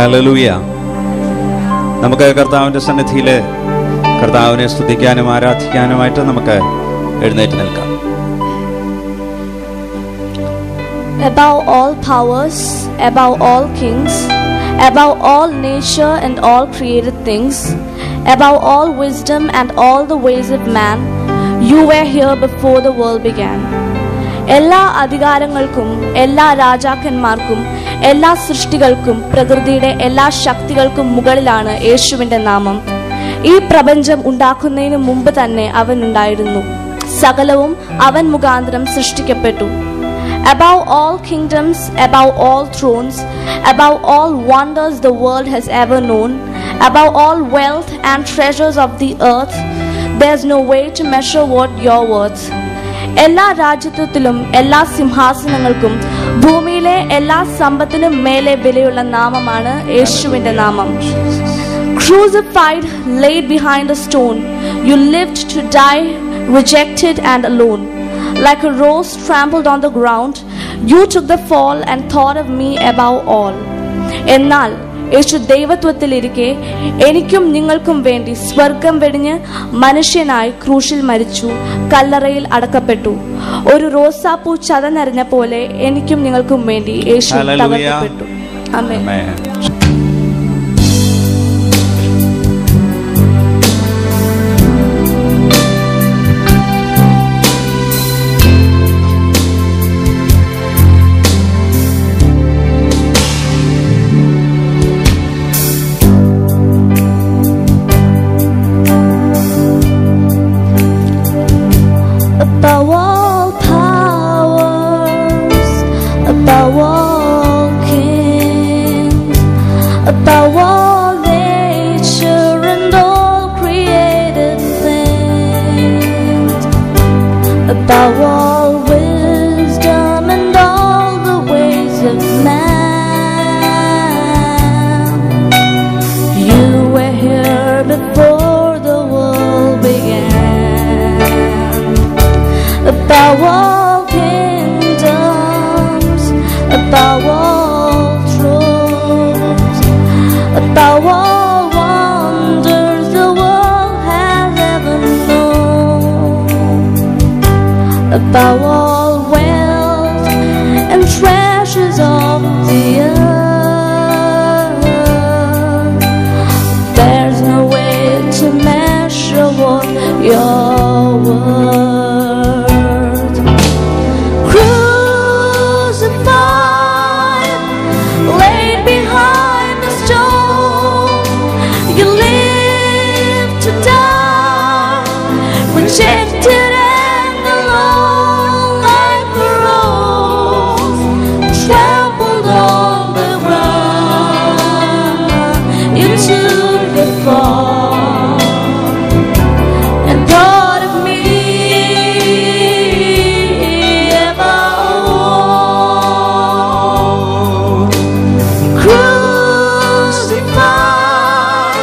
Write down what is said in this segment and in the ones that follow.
Hallelujah. നമുക്ക് കർത്താവിൻ്റെ സന്നിധിയിൽ കർത്താവിനെ സ്തുതിക്കാനും ആരാധിക്കാനുമായിട്ട് നമുക്ക് എഴുന്നേറ്റ് നിൽക്കാം. Above all powers, above all kings, above all nature and all created things, above all wisdom and all the ways of man, you were here before the world began. എല്ലാ അധികാരങ്ങൾക്കും എല്ലാ രാജാക്കന്മാർക്കും എല്ലാ സൃഷ്ടികൾക്കും പ്രകൃതിയുടെ എല്ലാ ശക്തികൾക്കും മുകളിലാണ് യേശുവിൻ്റെ നാമം. ഈ പ്രപഞ്ചം ഉണ്ടാക്കുന്നതിന് മുമ്പ് തന്നെ അവൻ ഉണ്ടായിരുന്നു. സകലവും അവൻ മുഖാന്തരം സൃഷ്ടിക്കപ്പെട്ടു. Above all kingdoms, above all thrones, above all wonders the world has ever known, above all wealth and treasures of the earth, there's no way to measure what you're worth. എല്ലാ രാജ്യത്വത്തിലും എല്ലാ സിംഹാസനങ്ങൾക്കും ഭൂമിയിലെ എല്ലാ സമ്പത്തിനും മേലെ വിലയുള്ള നാമമാണ് യേശുവിൻ്റെ നാമം. Crucified, laid behind a stone, you lived to die, rejected and alone. Like a rose trampled on the ground, you took the fall and thought of me above all. എന്നാൽ യേശു ദൈവത്വത്തിലിരിക്കെ എനിക്കും നിങ്ങൾക്കും വേണ്ടി സ്വർഗം വെടിഞ്ഞ് മനുഷ്യനായി ക്രൂശിൽ മരിച്ചു, കല്ലറയിൽ അടക്കപ്പെട്ടു. ഒരു റോസാപ്പൂ ചതഞ്ഞറിഞ്ഞ പോലെ എനിക്കും നിങ്ങൾക്കും വേണ്ടി യേശു തകർക്കപ്പെട്ടു. ആമേൻ. Above all powers, above all kings, above all nature and all created things, above all wisdom and all the ways of man, you were here before the world began. Above all kingdoms, above all thrones, above all wonders the world has ever known, above all wealth and treasures of the earth, there's no way to measure what you're worth. Rejected and alone like a rose, trampled on the ground. You took the fall and thought of me above all. Crucified,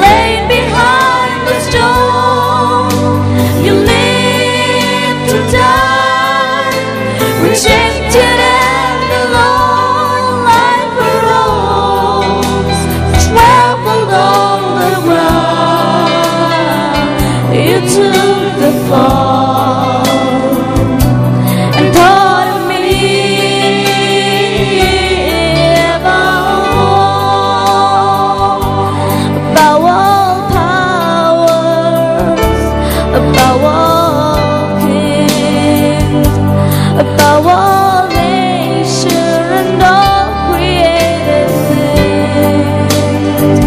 laid behind the stone, you live to die, rejected and alone like a rose, trampled on the ground. You took the fall and thought of me above all powers, above all kings, above all nature and all created things,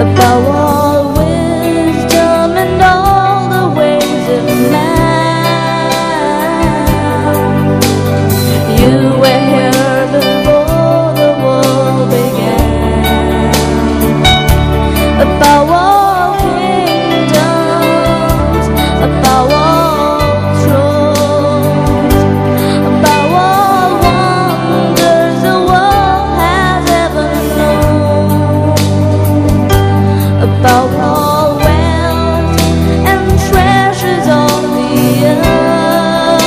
above all wisdom and all the ways of man, you were here before the world began. Above all kingdoms, above all thrones, above all wonders the world has ever known, above all wealth and treasures of the earth,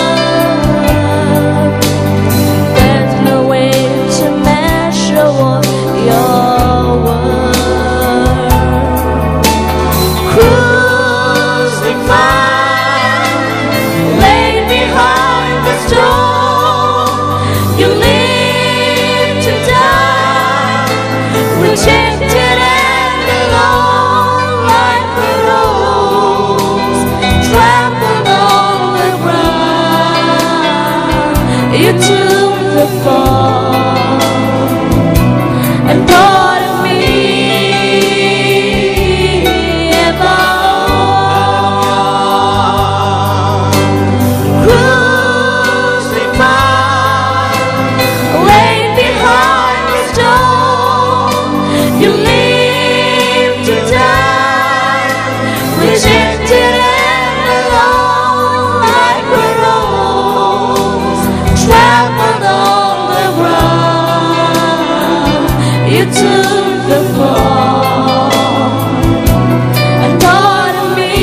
there's no way to measure what you're took the fall and taught me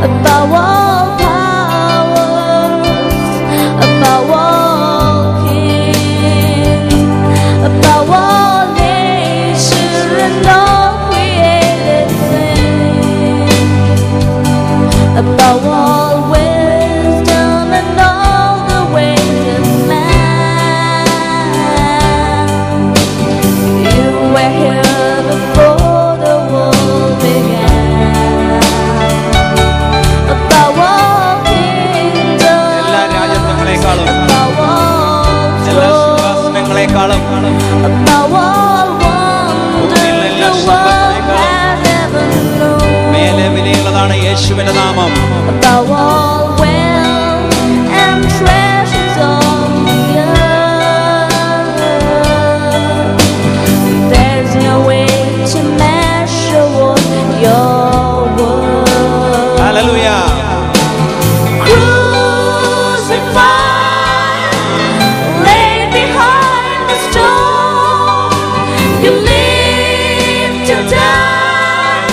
above all powers, above all kings, above all nations and all created things, above all wisdom and all the ways of man. You were here before the world began. Above all kingdoms, എല്ലാ രാജ്യത്വങ്ങളെക്കാളും above all എല്ലാ thrones, സിംഹാസനങ്ങളെക്കാളും above all wonders the world has ever known, മേലെ വിലയുള്ളതാണ് യേശുവിന്റെ നാമം. above all wealth and treasures of the earth. There's no way to measure what your worth. Hallelujah. Crucified, laid behind the stone, you lived to die,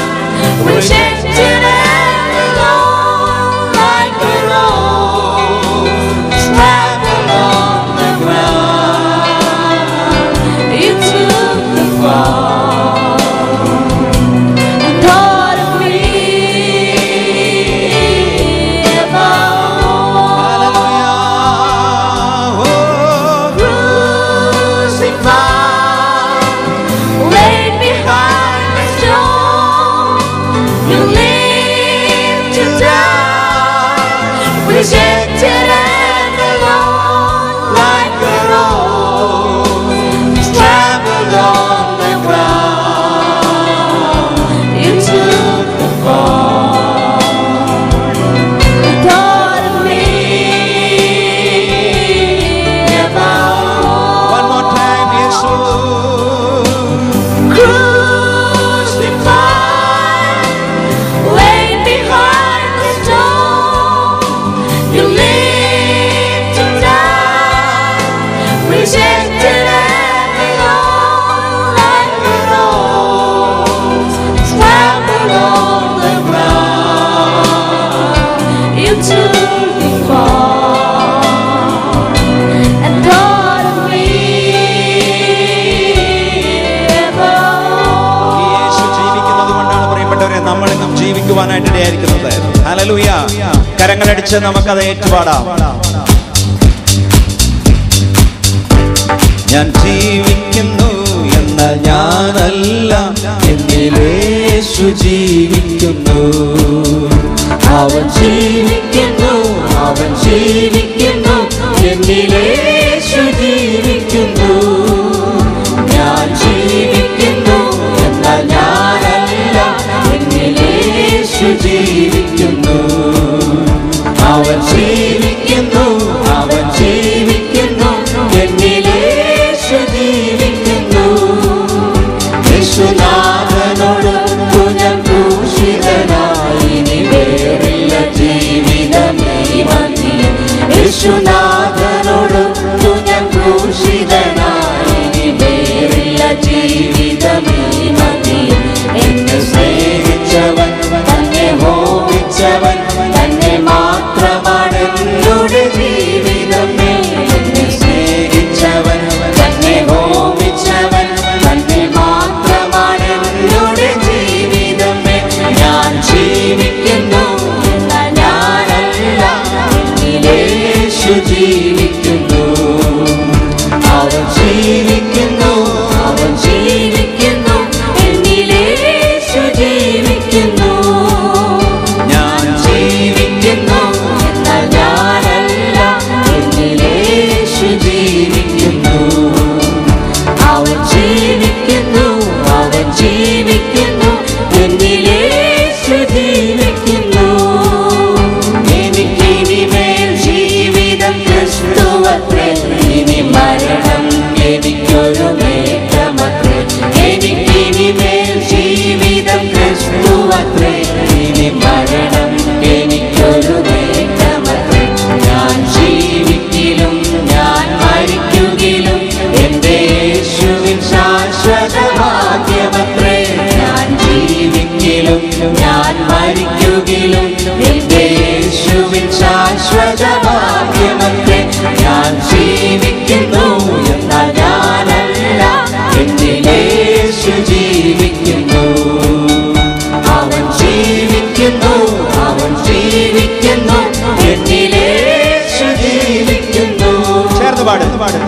rejected and alone, like a rose trampled on the ground. You took the fall and taught me above all. Crucified, laid behind the stone, you lived to die, rejected and alone, like a rose trampled on the ground. You took the fall and taught me above all. One more time, Yeshu. Crucified, laid behind the stone, you lived to die, rejected and alone, like a rose trampled on the ground. You took the fall and taught me above ഈ യേശു ജീവിക്കുന്നത് കൊണ്ടാണ് പ്രിയപ്പെട്ടവരെ നമ്മൾ ഇന്നും ജീവിക്കുവാനായിട്ട് ഇടയായിരിക്കുന്നത്. Hallelujah. കരങ്ങളടിച്ച് നമുക്കത് ഏറ്റുപാടാം. ഞാൻ ജീവിക്കുന്നു എന്ന ഞാനല്ല, എന്നിൽ യേശു ജീവിക്കുന്നു. അവൻ ജീവിക്കുന്നു, അവൻ ജീവിക്കുന്നു, എന്നിൽ യേശു ജീവിക്കുന്നു. ഞാൻ ജീവിക്കുന്നു എന്ന ഞാനല്ല, എന്നിൽ യേശു ജീവിക്കുന്നു. അവൻ ജീവിക്കുന്നു, അവൻ ജീവിക്കുന്നു, എന്നിൽ യേശു ജീവിക്കുന്നു. യേശുനാഥനോടൊത്തു ഞാൻ ക്രൂശിതനായി, ഇനി വേറില്ല ജീവിതം ഈ മതി. യേശുനാഥനോടൊത്തു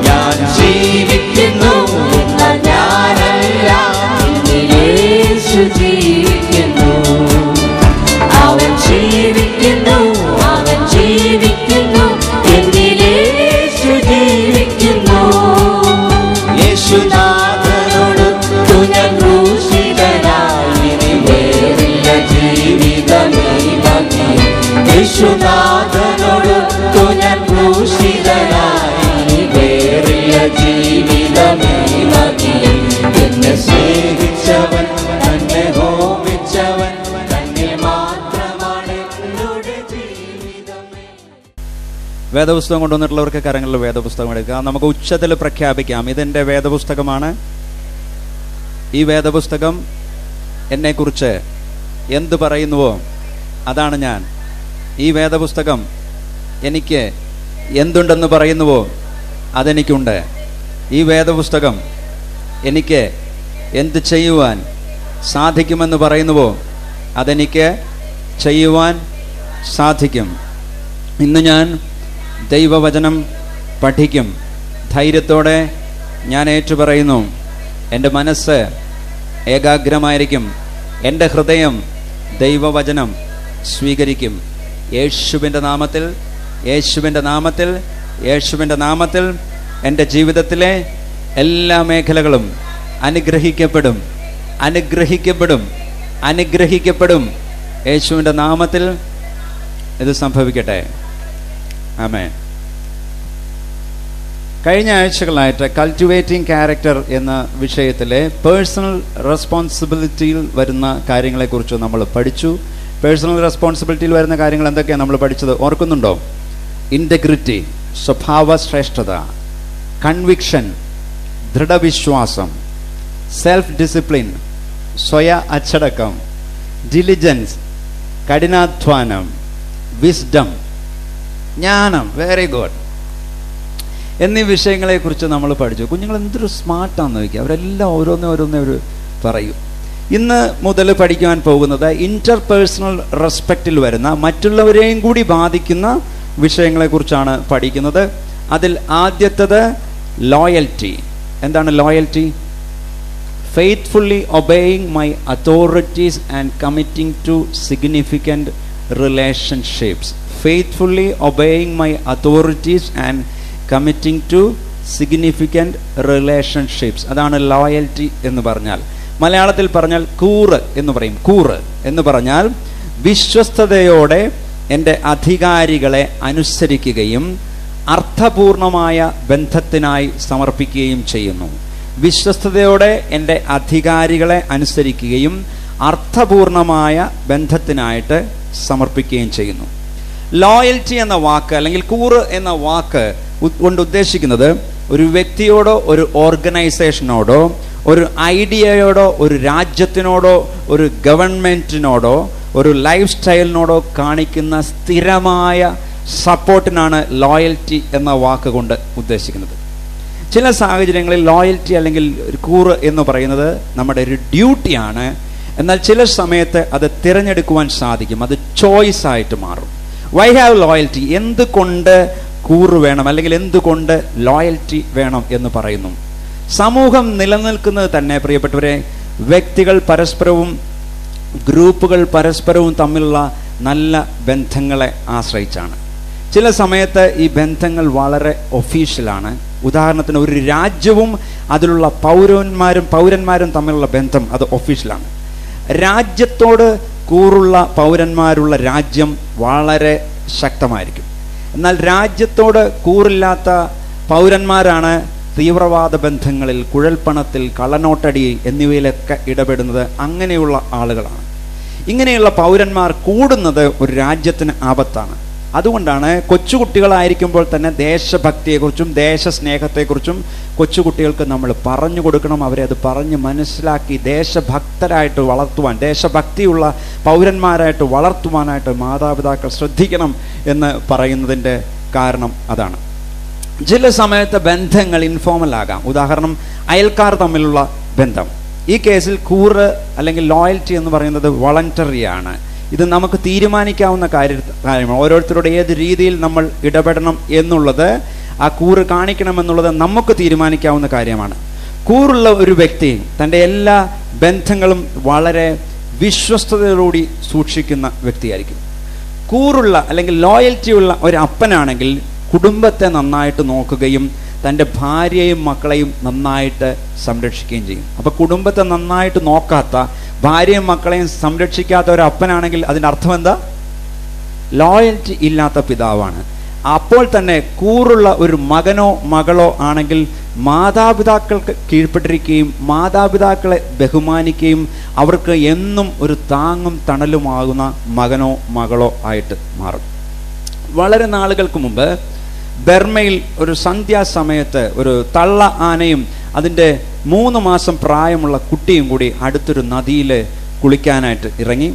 ഞാൻ ജീവിക്കുന്നു, ഞാനല്ല, യേശു ജീവിക്കുന്നു. അവൻ ജീവിക്കുന്നു, അവൻ ജീവിക്കുന്നു, യേശു ജീവിക്കുന്നു. യേശുനാഥനോടൊത്തു ഞാൻ ക്രൂശിതനായി, ഇനി വേറില്ല ജീവിതമേ ബാക്കി. യേശുനാഥനോടൊത്തു ഞാൻ ക്രൂശിതനായി, ഇനി വേറില്ല ജീവിതമേ ബാക്കി. എന്നെ സ്നേഹിച്ചവൻ, തന്നെ ഹോമിച്ചവൻ, തന്നിൽ മാത്രമാണ് എന്നോട് ജീവിതമേ. വേദപുസ്തകം കൊണ്ടുവന്നിട്ടുള്ളവർക്ക് കരങ്ങളിൽ വേദപുസ്തകം എടുക്കാം. നമുക്ക് ഉച്ചത്തിൽ പ്രഖ്യാപിക്കാം, ഇതെൻ്റെ വേദപുസ്തകമാണ്. ഈ വേദപുസ്തകം എന്നെക്കുറിച്ച് എന്ത് പറയുന്നുവോ അതാണ് ഞാൻ. ഈ വേദപുസ്തകം എനിക്ക് എന്തുണ്ടെന്ന് പറയുന്നുവോ അതെനിക്കുണ്ട്. ഈ വേദപുസ്തകം എനിക്ക് എന്ത് ചെയ്യുവാൻ സാധിക്കുമെന്ന് പറയുന്നുവോ അതെനിക്ക് ചെയ്യുവാൻ സാധിക്കും. ഇന്ന് ഞാൻ ദൈവവചനം പഠിക്കും. ധൈര്യത്തോടെ ഞാൻ ഏറ്റുപറയുന്നു, എൻ്റെ മനസ്സ് ഏകാഗ്രമായിരിക്കും, എൻ്റെ ഹൃദയം ദൈവവചനം സ്വീകരിക്കും. യേശുവിൻ്റെ നാമത്തിൽ, യേശുവിൻ്റെ നാമത്തിൽ, യേശുവിൻ്റെ നാമത്തിൽ എൻ്റെ ജീവിതത്തിലെ എല്ലാ മേഖലകളും അനുഗ്രഹിക്കപ്പെടും, അനുഗ്രഹിക്കപ്പെടും, അനുഗ്രഹിക്കപ്പെടും. യേശുവിൻ്റെ നാമത്തിൽ ഇത് സംഭവിക്കട്ടെ. ആമേൻ. കഴിഞ്ഞ ആഴ്ചകളായിട്ട് കൾട്ടിവേറ്റിംഗ് ക്യാരക്ടർ എന്ന വിഷയത്തിലെ പേഴ്സണൽ റെസ്പോൺസിബിലിറ്റിയിൽ വരുന്ന കാര്യങ്ങളെക്കുറിച്ച് നമ്മൾ പഠിച്ചു. പേഴ്സണൽ റെസ്പോൺസിബിലിറ്റിയിൽ വരുന്ന കാര്യങ്ങൾ എന്തൊക്കെയാണ് നമ്മൾ പഠിച്ചത് ഓർക്കുന്നുണ്ടോ? ഇൻറ്റഗ്രിറ്റി, സ്വഭാവ ശ്രേഷ്ഠത, കൺവിക്ഷൻ, ദൃഢവിശ്വാസം, സെൽഫ് ഡിസിപ്ലിൻ, സ്വയ അച്ചടക്കം, ഡിലിജൻസ്, കഠിനാധ്വാനം, വിസ്ഡം, ജ്ഞാനം, വെരി ഗുഡ് എന്നീ വിഷയങ്ങളെക്കുറിച്ച് നമ്മൾ പഠിച്ചു. കുഞ്ഞുങ്ങൾ എന്തൊരു സ്മാർട്ടാണെന്ന് ചോദിക്കുക, അവരെല്ലാം ഓരോന്നേ അവർ പറയും. ഇന്ന് മുതൽ പഠിക്കാൻ പോകുന്നത് ഇൻ്റർപേഴ്സണൽ റെസ്പെക്റ്റിൽ വരുന്ന മറ്റുള്ളവരെയും കൂടി ബാധിക്കുന്ന വിഷയങ്ങളെക്കുറിച്ചാണ് പഠിക്കുന്നത്. അതിൽ ആദ്യത്തേത് ലോയൽറ്റി. എന്താണ് loyalty? Faithfully obeying my authorities and committing to significant relationships. Faithfully obeying my authorities and committing to significant relationships. അതാണ് ലോയൽറ്റി എന്ന് പറഞ്ഞാൽ. മലയാളത്തിൽ പറഞ്ഞാൽ കൂറ് എന്ന് പറയും. കൂറ് എന്ന് പറഞ്ഞാൽ വിശ്വസ്തയോടെ എൻ്റെ അധികാരികളെ അനുസരിക്കുകയും അർത്ഥപൂർണമായ ബന്ധത്തിനായി സമർപ്പിക്കുകയും ചെയ്യുന്നു. വിശ്വസ്തയോടെ എൻ്റെ അധികാരികളെ അനുസരിക്കുകയും അർത്ഥപൂർണമായ ബന്ധത്തിനായിട്ട് സമർപ്പിക്കുകയും ചെയ്യുന്നു. ലോയൽറ്റി എന്ന വാക്ക് അല്ലെങ്കിൽ കൂറ് എന്ന വാക്ക് കൊണ്ട് ഉദ്ദേശിക്കുന്നത് ഒരു വ്യക്തിയോടോ ഒരു ഓർഗനൈസേഷനോടോ ഒരു ഐഡിയയോടോ ഒരു രാജ്യത്തിനോടോ ഒരു ഗവൺമെൻറ്റിനോടോ ഒരു ലൈഫ് സ്റ്റൈലിനോടോ കാണിക്കുന്ന സ്ഥിരമായ സപ്പോർട്ടിനാണ് ലോയൽറ്റി എന്ന വാക്ക് കൊണ്ട് ഉദ്ദേശിക്കുന്നത്. ചില സാഹചര്യങ്ങളിൽ ലോയൽറ്റി അല്ലെങ്കിൽ ഒരു കൂറ് എന്ന് പറയുന്നത് നമ്മുടെ ഒരു ഡ്യൂട്ടിയാണ്. എന്നാൽ ചില സമയത്ത് അത് തിരഞ്ഞെടുക്കുവാൻ സാധിക്കും, അത് ചോയ്സ് ആയിട്ട് മാറും. Y have loyalty? എന്തുകൊണ്ട് കൂറ് വേണം അല്ലെങ്കിൽ എന്തുകൊണ്ട് ലോയൽറ്റി വേണം എന്ന് പറയുന്നു. സമൂഹം നിലനിൽക്കുന്നത് തന്നെ പ്രിയപ്പെട്ടവരെ വ്യക്തികൾ പരസ്പരവും ഗ്രൂപ്പുകൾ പരസ്പരവും തമ്മിലുള്ള നല്ല ബന്ധങ്ങളെ ആശ്രയിച്ചാണ്. ചില സമയത്ത് ഈ ബന്ധങ്ങൾ വളരെ ഒഫീഷ്യലാണ്. ഉദാഹരണത്തിന് ഒരു രാജ്യവും അതിലുള്ള പൗരന്മാരും തമ്മിലുള്ള ബന്ധം അത് ഒഫീഷ്യലാണ്. രാജ്യത്തോട് കൂറുള്ള പൗരന്മാരുള്ള രാജ്യം വളരെ ശക്തമായിരിക്കും. എന്നാൽ രാജ്യത്തോട് കൂറില്ലാത്ത പൗരന്മാരാണ് തീവ്രവാദ ബന്ധങ്ങളിൽ, കുഴൽപ്പണത്തിൽ, കള്ളനോട്ടടി എന്നിവയിലൊക്കെ ഇടപെടുന്നത്. അങ്ങനെയുള്ള ആളുകളാണ്. ഇങ്ങനെയുള്ള പൗരന്മാർ കൂടുന്നത് ഒരു രാജ്യത്തിന് ആപത്താണ്. അതുകൊണ്ടാണ് കൊച്ചുകുട്ടികളായിരിക്കുമ്പോൾ തന്നെ ദേശഭക്തിയെക്കുറിച്ചും ദേശസ്നേഹത്തെക്കുറിച്ചും കൊച്ചുകുട്ടികൾക്ക് നമ്മൾ പറഞ്ഞു കൊടുക്കണം. അവരെ അത് പറഞ്ഞ് മനസ്സിലാക്കി ദേശഭക്തരായിട്ട് വളർത്തുവാൻ, ദേശഭക്തിയുള്ള പൗരന്മാരായിട്ട് വളർത്തുവാനായിട്ട് മാതാപിതാക്കൾ ശ്രദ്ധിക്കണം എന്ന് പറയുന്നതിൻ്റെ കാരണം അതാണ്. ചില സമയത്ത് ബന്ധങ്ങൾ ഇൻഫോർമൽ ആകാം. ഉദാഹരണം, അയൽക്കാർ തമ്മിലുള്ള ബന്ധം. ഈ കേസിൽ കൂറ് അല്ലെങ്കിൽ ലോയൽറ്റി എന്ന് പറയുന്നത് വോളണ്ടറിയാണ്. ഇത് നമുക്ക് തീരുമാനിക്കാവുന്ന കാര്യമാണ്. ഓരോരുത്തരോട് ഏത് രീതിയിൽ നമ്മൾ ഇടപെടണം എന്നുള്ളത് ആ കൂറ് കാണിക്കണമെന്നുള്ളത് നമുക്ക് തീരുമാനിക്കാവുന്ന കാര്യമാണ്. കൂറുള്ള ഒരു വ്യക്തി തൻ്റെ എല്ലാ ബന്ധങ്ങളും വളരെ വിശ്വസ്തതയോടുകൂടി സൂക്ഷിക്കുന്ന വ്യക്തിയായിരിക്കും. കൂറുള്ള അല്ലെങ്കിൽ ലോയൽറ്റിയുള്ള ഒരു അപ്പനാണെങ്കിൽ കുടുംബത്തെ നന്നായിട്ട് നോക്കുകയും തൻ്റെ ഭാര്യയും മക്കളെയും നന്നായിട്ട് സംരക്ഷിക്കുകയും ചെയ്യും. അപ്പോൾ കുടുംബത്തെ നന്നായിട്ട് നോക്കാത്ത, ഭാര്യയും മക്കളെയും സംരക്ഷിക്കാത്ത ഒരു അപ്പനാണെങ്കിൽ അതിൻ്റെ അർത്ഥം എന്താ? ലോയൽറ്റി ഇല്ലാത്ത പിതാവാണ്. അപ്പോൾ തന്നെ കൂറുള്ള ഒരു മകനോ മകളോ ആണെങ്കിൽ മാതാപിതാക്കൾക്ക് കീഴ്പ്പെട്ടിരിക്കുകയും മാതാപിതാക്കളെ ബഹുമാനിക്കുകയും അവർക്ക് എന്നും ഒരു താങ്ങും തണലുമാകുന്ന മകനോ മകളോ ആയിട്ട് മാറും. വളരെ നാളുകൾക്ക് മുമ്പ് ബർമയിൽ ഒരു സന്ധ്യാസമയത്ത് ഒരു തള്ള ആനയും അതിൻ്റെ 3 മാസം പ്രായമുള്ള കുട്ടിയും കൂടി അടുത്തൊരു നദിയിൽ കുളിക്കാനായിട്ട് ഇറങ്ങി.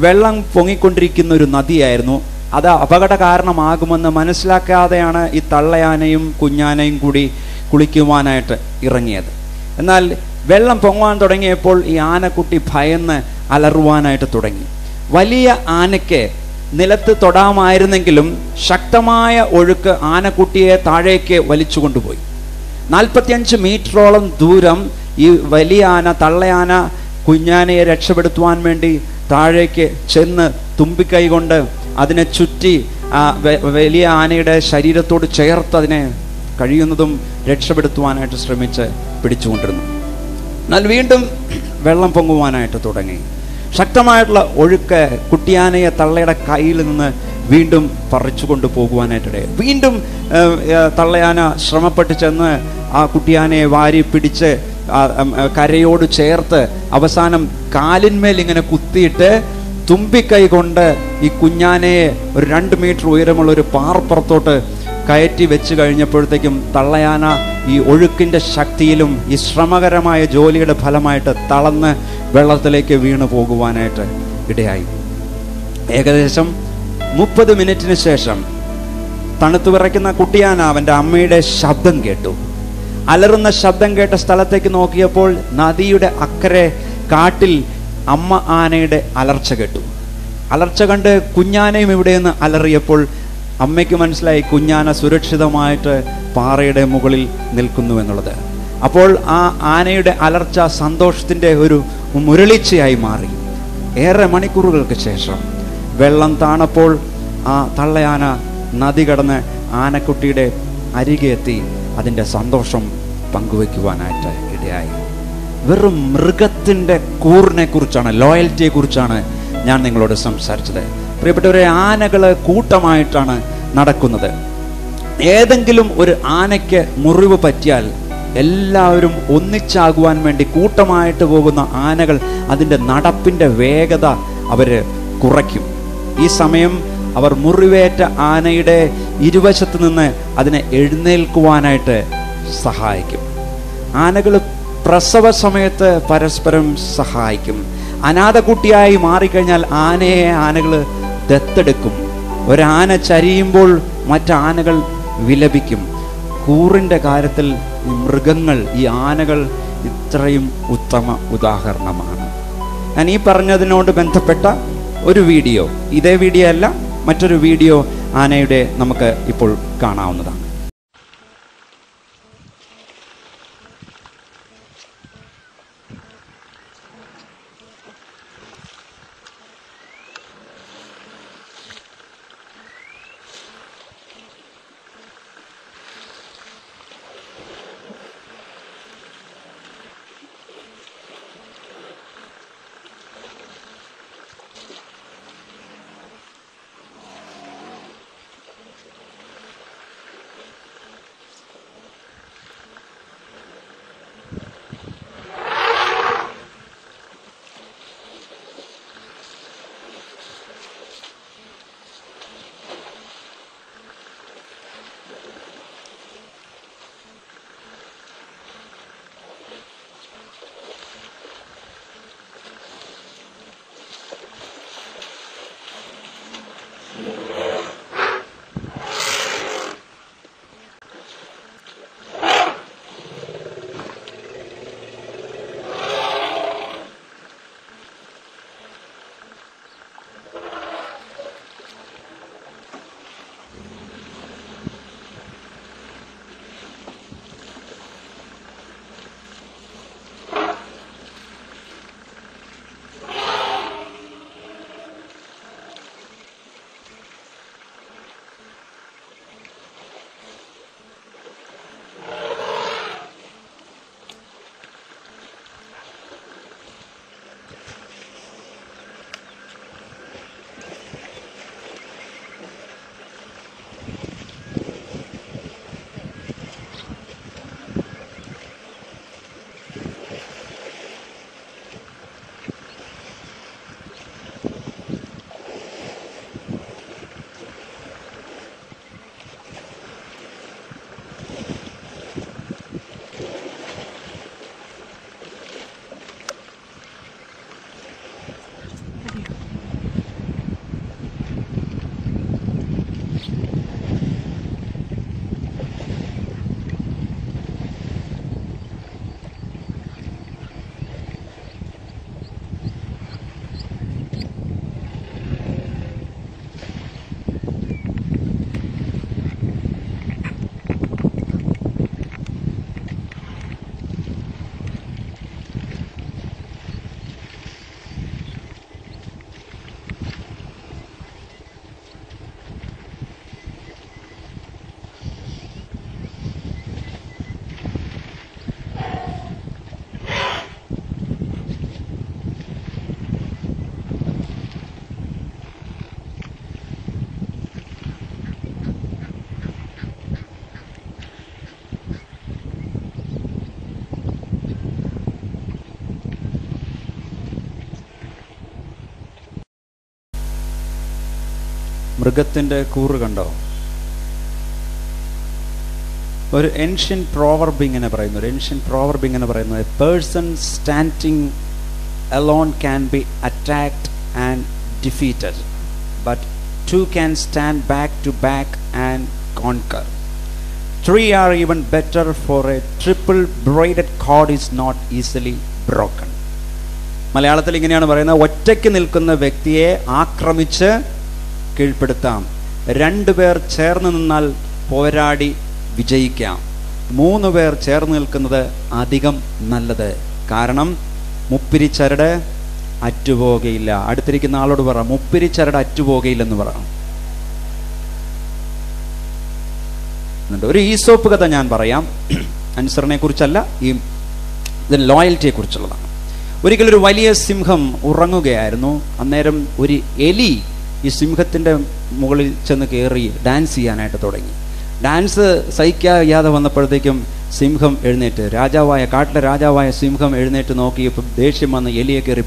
വെള്ളം പൊങ്ങിക്കൊണ്ടിരിക്കുന്ന ഒരു നദിയായിരുന്നു. അത് അപകട കാരണമാകുമെന്ന് മനസ്സിലാക്കാതെയാണ് ഈ തള്ളയാനയും കുഞ്ഞാനയും കൂടി കുളിക്കുവാനായിട്ട് ഇറങ്ങിയത്. എന്നാൽ വെള്ളം പൊങ്ങുവാൻ തുടങ്ങിയപ്പോൾ ഈ ആനക്കുട്ടി ഭയന്ന് അലറുവാനായിട്ട് തുടങ്ങി. വലിയ ആനയ്ക്ക് നിലത്ത് തൊടാമായിരുന്നെങ്കിലും ശക്തമായ ഒഴുക്ക് ആനക്കുട്ടിയെ താഴേക്ക് വലിച്ചു കൊണ്ടുപോയി. 45 മീറ്ററോളം ദൂരം ഈ വലിയ ആന, തള്ളയാന കുഞ്ഞാനയെ രക്ഷപ്പെടുത്തുവാൻ വേണ്ടി താഴേക്ക് ചെന്ന് തുമ്പിക്കൈ കൊണ്ട് അതിനെ ചുറ്റി വലിയ ആനയുടെ ശരീരത്തോട് ചേർത്ത് അതിനെ കഴിയുന്നതും രക്ഷപ്പെടുത്തുവാനായിട്ട് ശ്രമിച്ച് പിടിച്ചുകൊണ്ടിരുന്നു. എന്നാൽ വീണ്ടും വെള്ളം പൊങ്ങുവാനായിട്ട് തുടങ്ങി. ശക്തമായിട്ടുള്ള ഒഴുക്ക് കുട്ടിയാനയെ തള്ളയുടെ കയ്യിൽ നിന്ന് വീണ്ടും പറിച്ചു കൊണ്ടു പോകുവാനായിട്ടിടെ വീണ്ടും തള്ളയാന ശ്രമപ്പെട്ട് ചെന്ന് ആ കുട്ടിയാനയെ വാരി പിടിച്ച് കരയോട് ചേർത്ത് അവസാനം കാലിന്മേൽ ഇങ്ങനെ കുത്തിയിട്ട് തുമ്പിക്കൈ കൊണ്ട് ഈ കുഞ്ഞാനയെ ഒരു 2 മീറ്റർ ഉയരമുള്ള ഒരു പാറപ്പുറത്തോട്ട് കയറ്റി വെച്ച് കഴിഞ്ഞപ്പോഴത്തേക്കും തള്ളയാന ഈ ഒഴുക്കിൻ്റെ ശക്തിയിലും ഈ ശ്രമകരമായ ജോലിയുടെ ഫലമായിട്ട് തളർന്ന് വെള്ളത്തിലേക്ക് വീണു പോകുവാനായിട്ട് ഇടയായി. ഏകദേശം 30 മിനിറ്റിന് ശേഷം തണുത്തു വിറയ്ക്കുന്ന കുട്ടിയാന അവൻ്റെ അമ്മയുടെ ശബ്ദം കേട്ടു. അലറുന്ന ശബ്ദം കേട്ട സ്ഥലത്തേക്ക് നോക്കിയപ്പോൾ നദിയുടെ അക്കരെ കാട്ടിൽ അമ്മ ആനയുടെ അലർച്ച കേട്ടു. അലർച്ച കണ്ട് കുഞ്ഞാനയും ഇവിടെ നിന്ന് അലറിയപ്പോൾ അമ്മയ്ക്ക് മനസ്സിലായി കുഞ്ഞാന സുരക്ഷിതമായിട്ട് പാറയുടെ മുകളിൽ നിൽക്കുന്നു എന്നുള്ളത്. അപ്പോൾ ആ ആനയുടെ അലർച്ച സന്തോഷത്തിൻ്റെ ഒരു മുരളിച്ചയായി മാറി. ഏറെ മണിക്കൂറുകൾക്ക് ശേഷം വെള്ളം താണപ്പോൾ ആ തള്ളയാന നദി കടന്ന് ആനക്കുട്ടിയുടെ അരികെ എത്തി അതിൻ്റെ സന്തോഷം പങ്കുവയ്ക്കുവാനായിട്ട് ഇടയായി. വെറും മൃഗത്തിൻ്റെ കൂറിനെ കുറിച്ചാണ്, ലോയൽറ്റിയെ കുറിച്ചാണ് ഞാൻ നിങ്ങളോട് സംസാരിച്ചത്. പ്രിയപ്പെട്ടവരെ, ആനകൾ കൂട്ടമായിട്ടാണ് നടക്കുന്നത്. ഏതെങ്കിലും ഒരു ആനയ്ക്ക് മുറിവ് പറ്റിയാൽ എല്ലാവരും ഒന്നിച്ചാകുവാൻ വേണ്ടി കൂട്ടമായിട്ട് പോകുന്ന ആനകൾ അതിൻ്റെ നടപ്പിൻ്റെ വേഗത അവർ കുറയ്ക്കും. ഈ സമയം അവർ മുറിവേറ്റ ആനയുടെ ഇരുവശത്ത് നിന്ന് അതിനെ എഴുന്നേൽക്കുവാനായിട്ട് സഹായിക്കും. ആനകൾ പ്രസവ സമയത്ത് പരസ്പരം സഹായിക്കും. അനാഥക്കുട്ടിയായി മാറിക്കഴിഞ്ഞാൽ ആനകൾ ദത്തെടുക്കും. ഒരാന ചരിയുമ്പോൾ മറ്റാനകൾ വിലപിക്കും. കൂറിൻ്റെ കാര്യത്തിൽ ഈ മൃഗങ്ങൾ, ഈ ആനകൾ ഇത്രയും ഉത്തമ ഉദാഹരണമാണ്. ഞാൻ ഈ പറഞ്ഞതിനോട് ബന്ധപ്പെട്ട ഒരു വീഡിയോ, ഇതേ വീഡിയോ അല്ല, മറ്റൊരു വീഡിയോ ആനയുടെ നമുക്ക് ഇപ്പോൾ കാണാവുന്നതാണ്. മൃഗത്തിൻ്റെ കൂറ് കണ്ടോ? ഒരു ഏൻഷ്യൻ പ്രോവർബ് ഇങ്ങനെ പറയുന്നു, A person standing alone can be attacked and defeated, but two can stand back to back and conquer. Three are even better, for a triple braided cord is not easily broken. മലയാളത്തിൽ ഇങ്ങനെയാണ് പറയുന്നത്, ഒറ്റയ്ക്ക് നിൽക്കുന്ന വ്യക്തിയെ ആക്രമിച്ച് കീഴ്പ്പെടുത്താം. 2 പേർ ചേർന്ന് നിന്നാൽ പോരാടി വിജയിക്കാം. 3 പേർ ചേർന്ന് നിൽക്കുന്നത് അധികം നല്ലത്. കാരണം മുപ്പിരിച്ചരട് അറ്റുപോകയില്ല. അടുത്തിരിക്കുന്ന ആളോട് പറ, മുപ്പിരിച്ചരട് അറ്റുപോകയില്ലെന്ന് പറ. ഒരു ഈസോപ്പ് കഥ ഞാൻ പറയാം. അനുസരണയെ കുറിച്ചല്ല, ഈ ലോയൽറ്റിയെ കുറിച്ചുള്ളതാണ്. ഒരിക്കലൊരു വലിയ സിംഹം ഉറങ്ങുകയായിരുന്നു. അന്നേരം ഒരു എലി ഈ സിംഹത്തിൻ്റെ മുകളിൽ ചെന്ന് കയറി ഡാൻസ് ചെയ്യാനായിട്ട് തുടങ്ങി. ഡാൻസ് സഹിക്കാതെ വന്നപ്പോഴത്തേക്കും സിംഹം എഴുന്നേറ്റ്, കാട്ടിലെ രാജാവായ സിംഹം എഴുന്നേറ്റ് നോക്കിയപ്പോൾ ദേഷ്യം വന്ന് എലിയെ കയറി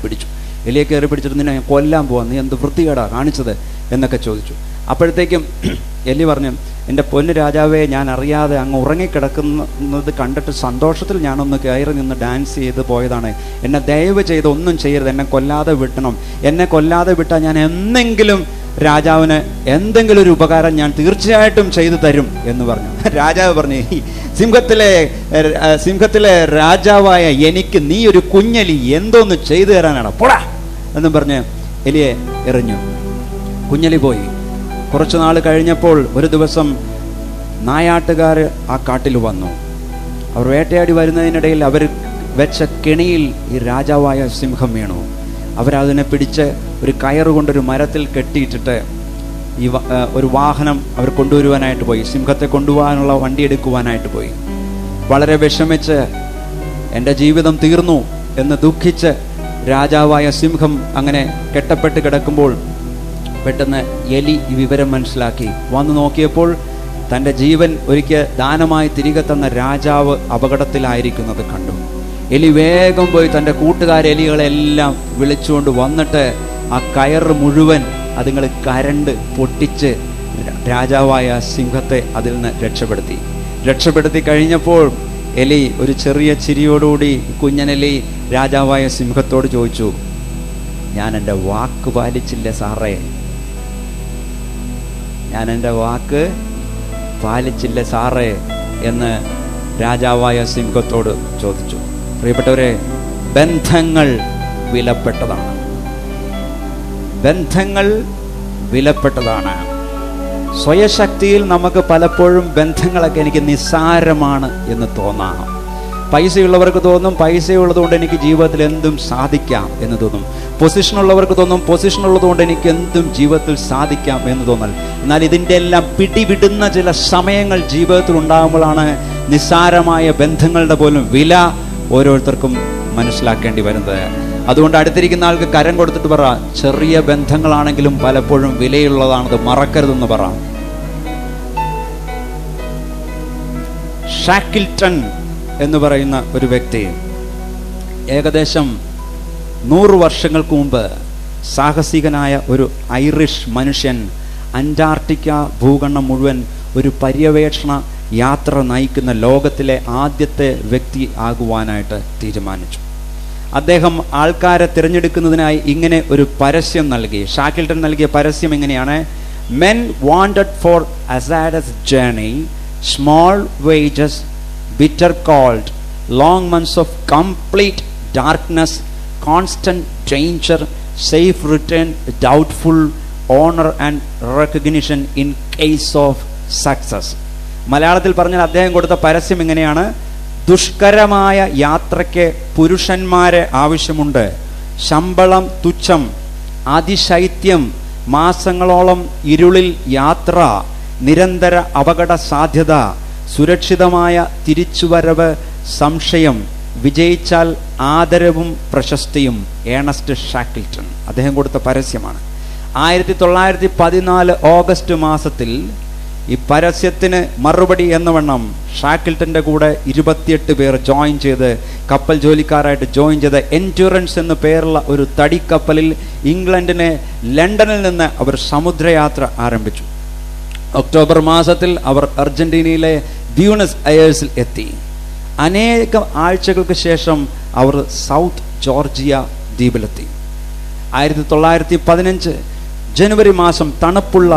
പിടിച്ചിട്ട് നിന്നെ കൊല്ലാൻ പോവാ, നീ എന്ത് വൃത്തികേടാ കാണിച്ചത് എന്നൊക്കെ ചോദിച്ചു. അപ്പോഴത്തേക്കും എലി പറഞ്ഞു, എൻ്റെ പൊന്നു രാജാവേ, ഞാൻ അറിയാതെ അങ്ങ് ഉറങ്ങിക്കിടക്കുന്നത് കണ്ടിട്ട് സന്തോഷത്തിൽ ഞാനൊന്ന് കയറി നിന്ന് ഡാൻസ് ചെയ്ത് പോയതാണ്. എന്നെ ദയവ് ചെയ്ത് ഒന്നും ചെയ്യരുത്, എന്നെ കൊല്ലാതെ വിട്ടണം. എന്നെ കൊല്ലാതെ വിട്ടാൽ ഞാൻ എന്നെങ്കിലും രാജാവിന് എന്തെങ്കിലും ഒരു ഉപകാരം ഞാൻ തീർച്ചയായിട്ടും ചെയ്തു തരും എന്ന് പറഞ്ഞു. രാജാവ് പറഞ്ഞു, സിംഹത്തിലെ രാജാവായ എനിക്ക് നീ ഒരു കുഞ്ഞലി എന്തോന്ന് ചെയ്തു തരാനാണ്, പോടാ എന്നും പറഞ്ഞ് എലിയെ എറിഞ്ഞു. കുഞ്ഞലി പോയി. കുറച്ചു നാൾ കഴിഞ്ഞപ്പോൾ ഒരു ദിവസം നായാട്ടുകാർ ആ കാട്ടിൽ വന്നു. അവർ വേട്ടയാടി വരുന്നതിനിടയിൽ അവർ വെച്ച കെണിയിൽ ഈ രാജാവായ സിംഹം വീണു. അവരതിനെ പിടിച്ച് ഒരു കയറുകൊണ്ടൊരു മരത്തിൽ കെട്ടിയിട്ടിട്ട് ഒരു വാഹനം അവർ കൊണ്ടുവരുവാനായിട്ട് പോയി. സിംഹത്തെ കൊണ്ടുപോകാനുള്ള വണ്ടി എടുക്കുവാനായിട്ട് പോയി. വളരെ വിഷമിച്ച് എൻ്റെ ജീവിതം തീർന്നു എന്ന് ദുഃഖിച്ച് രാജാവായ സിംഹം അങ്ങനെ കെട്ടപ്പെട്ട് കിടക്കുമ്പോൾ പെട്ടെന്ന് എലി ഈ വിവരം മനസ്സിലാക്കി. വന്നു നോക്കിയപ്പോൾ തൻ്റെ ജീവൻ ഒരിക്കൽ ദാനമായി തിരികെ തന്ന രാജാവ് അപകടത്തിലായിരിക്കുന്നത് കണ്ടു. എലി വേഗം പോയി തൻ്റെ എലികളെല്ലാം വിളിച്ചുകൊണ്ട് വന്നിട്ട് ആ കയറ് മുഴുവൻ അതുങ്ങൾ കരണ്ട് പൊട്ടിച്ച് രാജാവായ സിംഹത്തെ അതിൽ നിന്ന് രക്ഷപ്പെടുത്തി കഴിഞ്ഞപ്പോൾ എലി ഒരു ചെറിയ ചിരിയോടുകൂടി കുഞ്ഞനെലി രാജാവായ സിംഹത്തോട് ചോദിച്ചു, ഞാൻ എൻ്റെ വാക്ക് പാലിച്ചില്ല സാറേ, എന്ന് രാജാവായ സിംഹത്തോട് ചോദിച്ചു. പ്രിയപ്പെട്ടവരെ, ബന്ധങ്ങൾ വിലപ്പെട്ടതാണ്. സ്വയശക്തിയിൽ നമുക്ക് പലപ്പോഴും ബന്ധങ്ങളൊക്കെ എനിക്ക് നിസ്സാരമാണ് എന്ന് തോന്നാം. പൈസയുള്ളവർക്ക് തോന്നും പൈസയുള്ളതുകൊണ്ട് എനിക്ക് ജീവിതത്തിൽ എന്തും സാധിക്കാം എന്ന് തോന്നും. പൊസിഷനുള്ളവർക്ക് തോന്നും പൊസിഷനുള്ളതുകൊണ്ട് എനിക്ക് എന്തും ജീവിതത്തിൽ സാധിക്കാം എന്ന് തോന്നൽ. എന്നാൽ ഇതിൻ്റെ എല്ലാം പിടിവിടുന്ന ചില സമയങ്ങൾ ജീവിതത്തിൽ ഉണ്ടാകുമ്പോഴാണ് നിസ്സാരമായ ബന്ധങ്ങളുടെ പോലും വില ഓരോരുത്തർക്കും മനസ്സിലാക്കേണ്ടി വരുന്നത്. അതുകൊണ്ട് അടുത്തിരിക്കുന്ന ആൾക്ക് കരം കൊടുത്തിട്ട് പറ, ചെറിയ ബന്ധങ്ങളാണെങ്കിലും പലപ്പോഴും വിലയുള്ളതാണത്, മറക്കരുതെന്ന് പറ. ഷാക്കിൽട്ടൺ എന്ന് പറയുന്ന ഒരു വ്യക്തി ഏകദേശം 100 വർഷങ്ങൾക്ക് മുമ്പ് സാഹസികനായ ഒരു ഐറിഷ് മനുഷ്യൻ അന്റാർട്ടിക്ക ഭൂഖണ്ഡം മുഴുവൻ ഒരു പര്യവേഷണ യാത്ര നയിക്കുന്ന ലോകത്തിലെ ആദ്യത്തെ വ്യക്തി ആകുവാനായിട്ട് തീരുമാനിച്ചു. അദ്ദേഹം ആൾക്കാരെ തിരഞ്ഞെടുക്കുന്നതിനായി ഇങ്ങനെ ഒരു പരസ്യം നൽകി. ഷാക്കിൽട്ടൺ നൽകിയ പരസ്യം എങ്ങനെയാണ്? Men wanted for hazardous journey, small wages, bitter cold, long months of complete darkness, constant danger, safe return, doubtful honor and recognition in case of success. മലയാളത്തിൽ പറഞ്ഞാൽ അദ്ദേഹം കൊടുത്ത പരസ്യം എങ്ങനെയാണ്? ദുഷ്കരമായ യാത്രയ്ക്ക് പുരുഷന്മാരെ ആവശ്യമുണ്ട്, ശമ്പളം തുച്ഛം, അതിശൈത്യം, മാസങ്ങളോളം ഇരുളിൽ യാത്ര, നിരന്തര അപകട സാധ്യത, സുരക്ഷിതമായ തിരിച്ചുവരവ് സംശയം, വിജയിച്ചാൽ ആദരവും പ്രശസ്തിയും. ഏണസ്റ്റ് ഷാക്കിൽട്ടൺ അദ്ദേഹം കൊടുത്ത പരസ്യമാണ്. 1914 ഓഗസ്റ്റ് മാസത്തിൽ ഈ പരസ്യത്തിന് മറുപടി എന്നവണ്ണം ഷാക്കിൾട്ടൻ്റെ കൂടെ 28 പേർ ജോയിൻ ചെയ്ത് കപ്പൽ ജോലിക്കാരായിട്ട് ജോയിൻ ചെയ്ത് എൻഡ്യൂറൻസ് എന്നു പേരുള്ള ഒരു തടിക്കപ്പലിൽ ഇംഗ്ലണ്ടിനെ ലണ്ടനിൽ നിന്ന് അവർ സമുദ്രയാത്ര ആരംഭിച്ചു. ഒക്ടോബർ മാസത്തിൽ അവർ അർജന്റീനയിലെ ബ്യൂണസ് അയേഴ്സിൽ എത്തി. അനേകം ആഴ്ചകൾക്ക് ശേഷം അവർ സൗത്ത് ജോർജിയ ദ്വീപിലെത്തി. 1915 ജനുവരി മാസം തണുപ്പുള്ള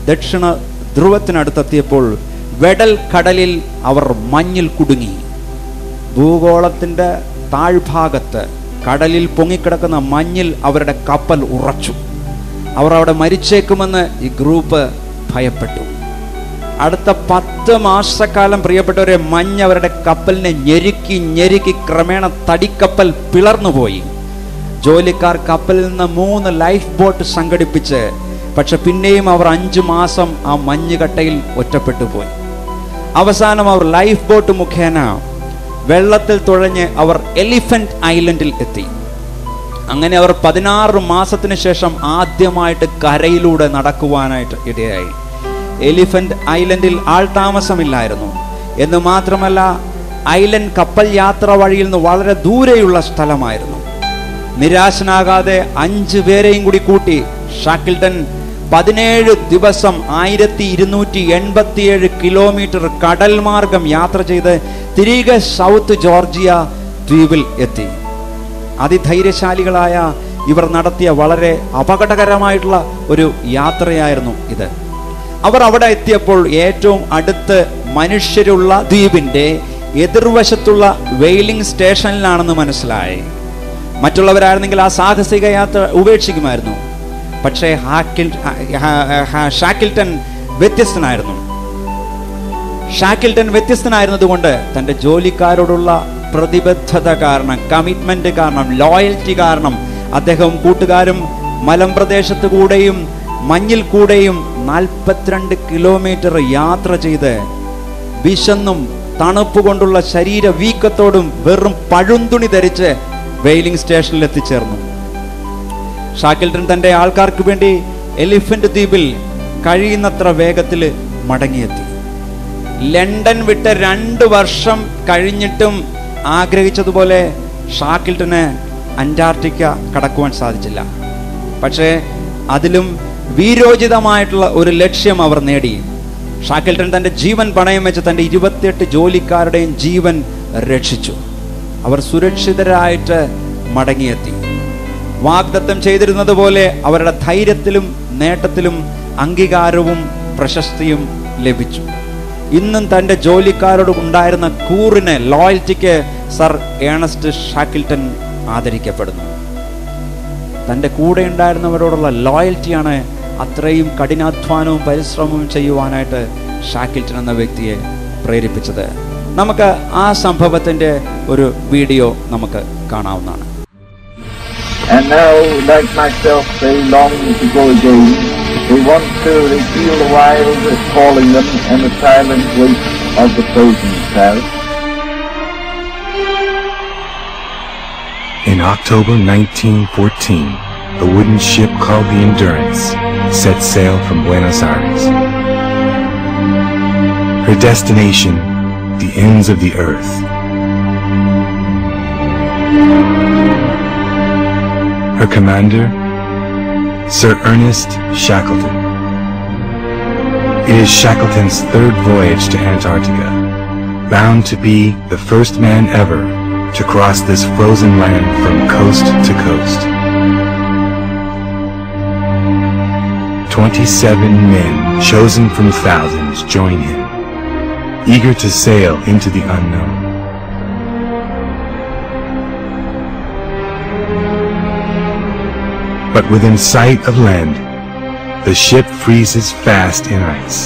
ദക്ഷിണ ധ്രുവത്തിനടുത്തെത്തിയപ്പോൾ വെഡൽ കടലിൽ അവർ മഞ്ഞിൽ കുടുങ്ങി. ഭൂഗോളത്തിൻ്റെ താഴ്ഭാഗത്ത് കടലിൽ പൊങ്ങിക്കിടക്കുന്ന മഞ്ഞിൽ അവരുടെ കപ്പൽ ഉറച്ചു. അവർ അവിടെ മരിച്ചേക്കുമെന്ന് ഈ ഗ്രൂപ്പ് ഭയപ്പെട്ടു. അടുത്ത 10 മാസക്കാലം പ്രിയപ്പെട്ടവരെ മഞ്ഞ് അവരുടെ കപ്പലിനെ ഞെരുക്കി ക്രമേണ തടിക്കപ്പൽ പിളർന്നുപോയി. ജോലിക്കാർ കപ്പലിൽ നിന്ന് 3 ലൈഫ് ബോട്ട് സംഘടിപ്പിച്ച്, പക്ഷെ പിന്നെയും അവർ 5 മാസം ആ മഞ്ഞുകട്ടയിൽ ഒറ്റപ്പെട്ടു പോയി. അവസാനം അവർ ലൈഫ് ബോട്ട് മുഖേന വെള്ളത്തിൽ തുഴഞ്ഞ് അവർ എലിഫന്റ് ഐലൻഡിൽ എത്തി. അങ്ങനെ അവർ 16 മാസത്തിന് ശേഷം ആദ്യമായിട്ട് കരയിലൂടെ നടക്കുവാനായിട്ട് ഇടയായി. എലിഫന്റ് ഐലൻഡിൽ ആൾതാമസമില്ലായിരുന്നു എന്ന് മാത്രമല്ല, ഐലൻഡ് കപ്പൽ യാത്ര വഴിയിൽ നിന്ന് വളരെ ദൂരെയുള്ള സ്ഥലമായിരുന്നു. നിരാശനാകാതെ 5 പേരെയും കൂടി കൂട്ടി ഷാക്കിൾട്ടൻ 17 ദിവസം 1287 കിലോമീറ്റർ കടൽ മാർഗം യാത്ര ചെയ്ത് തിരികെ സൗത്ത് ജോർജിയ ദ്വീപിൽ എത്തി. അതിധൈര്യശാലികളായ ഇവർ നടത്തിയ വളരെ അപകടകരമായിട്ടുള്ള ഒരു യാത്രയായിരുന്നു ഇത്. അവർ അവിടെ എത്തിയപ്പോൾ ഏറ്റവും അടുത്ത് മനുഷ്യരുള്ള ദ്വീപിൻ്റെ എതിർവശത്തുള്ള വെയിലിംഗ് സ്റ്റേഷനിലാണെന്ന് മനസ്സിലായി. മറ്റുള്ളവരായിരുന്നെങ്കിൽ ആ സാഹസിക യാത്ര ഉപേക്ഷിക്കുമായിരുന്നു. പക്ഷേ ഷാക്കിൾട്ടൻ വ്യത്യസ്തനായിരുന്നതുകൊണ്ട് തൻ്റെ ജോലിക്കാരോടുള്ള പ്രതിബദ്ധത കാരണം, കമ്മിറ്റ്മെന്റ് കാരണം, ലോയൽറ്റി കാരണം അദ്ദേഹം കൂട്ടുകാരും മലമ്പ്രദേശത്ത് കൂടെയും മഞ്ഞിൽ കൂടെയും 42 കിലോമീറ്റർ യാത്ര ചെയ്ത് വിശന്നും തണുപ്പ് കൊണ്ടുള്ള ശരീര വീക്കത്തോടും വെറും പഴുന്തുണി ധരിച്ച് വെയിലിംഗ് സ്റ്റേഷനിൽ എത്തിച്ചേർന്നു. ഷാക്കിൾട്ടൻ തൻ്റെ ആൾക്കാർക്ക് വേണ്ടി എലിഫന്റ് ദ്വീപിൽ കഴിയുന്നത്ര വേഗത്തിൽ മടങ്ങിയെത്തി. ലണ്ടൻ വിട്ട് 2 വർഷം കഴിഞ്ഞിട്ടും ആഗ്രഹിച്ചതുപോലെ ഷാക്കിൾട്ടന് അന്റാർട്ടിക്ക കടക്കുവാൻ സാധിച്ചില്ല. പക്ഷേ അതിലും വീരോചിതമായിട്ടുള്ള ഒരു ലക്ഷ്യം അവർ നേടി. ഷാക്കിൾട്ടൻ തൻ്റെ ജീവൻ പണയം വെച്ച് തൻ്റെ 28 ജോലിക്കാരുടെയും ജീവൻ രക്ഷിച്ചു. അവർ സുരക്ഷിതരായിട്ട് മടങ്ങിയെത്തി. വാഗ്ദത്തം ചെയ്തിരുന്നത് പോലെ അവരുടെ ധൈര്യത്തിലും നേട്ടത്തിലും അംഗീകാരവും പ്രശസ്തിയും ലഭിച്ചു. ഇന്നും തൻ്റെ ജോലിക്കാരോട് ഉണ്ടായിരുന്ന കൂറിന്, ലോയൽറ്റിക്ക് സർ ഏണസ്റ്റ് ഷാക്കിൾട്ടൻ ആദരിക്കപ്പെടുന്നു. തൻ്റെ കൂടെ ഉണ്ടായിരുന്നവരോടുള്ള ലോയൽറ്റിയാണ് അത്രയും കഠിനാധ്വാനവും പരിശ്രമവും ചെയ്യുവാനായിട്ട് ഷാക്കിൾട്ടൻ എന്ന വ്യക്തിയെ പ്രേരിപ്പിച്ചത്. നമുക്ക് ആ സംഭവത്തിൻ്റെ ഒരു വീഡിയോ നമുക്ക് കാണാവുന്നതാണ്. And now, like myself, they long to go again. They want to repeal the wild calling them and the silent weight of the frozen past. In October 1914, the wooden ship called the Endurance set sail from Buenos Aires. Her destination, the ends of the earth. Her commander, Sir Ernest Shackleton. It is Shackleton's 3rd voyage to Antarctica, bound to be the first man ever to cross this frozen land from coast to coast. 27 men chosen from thousands join him, eager to sail into the unknown. But within sight of land, the ship freezes fast in ice.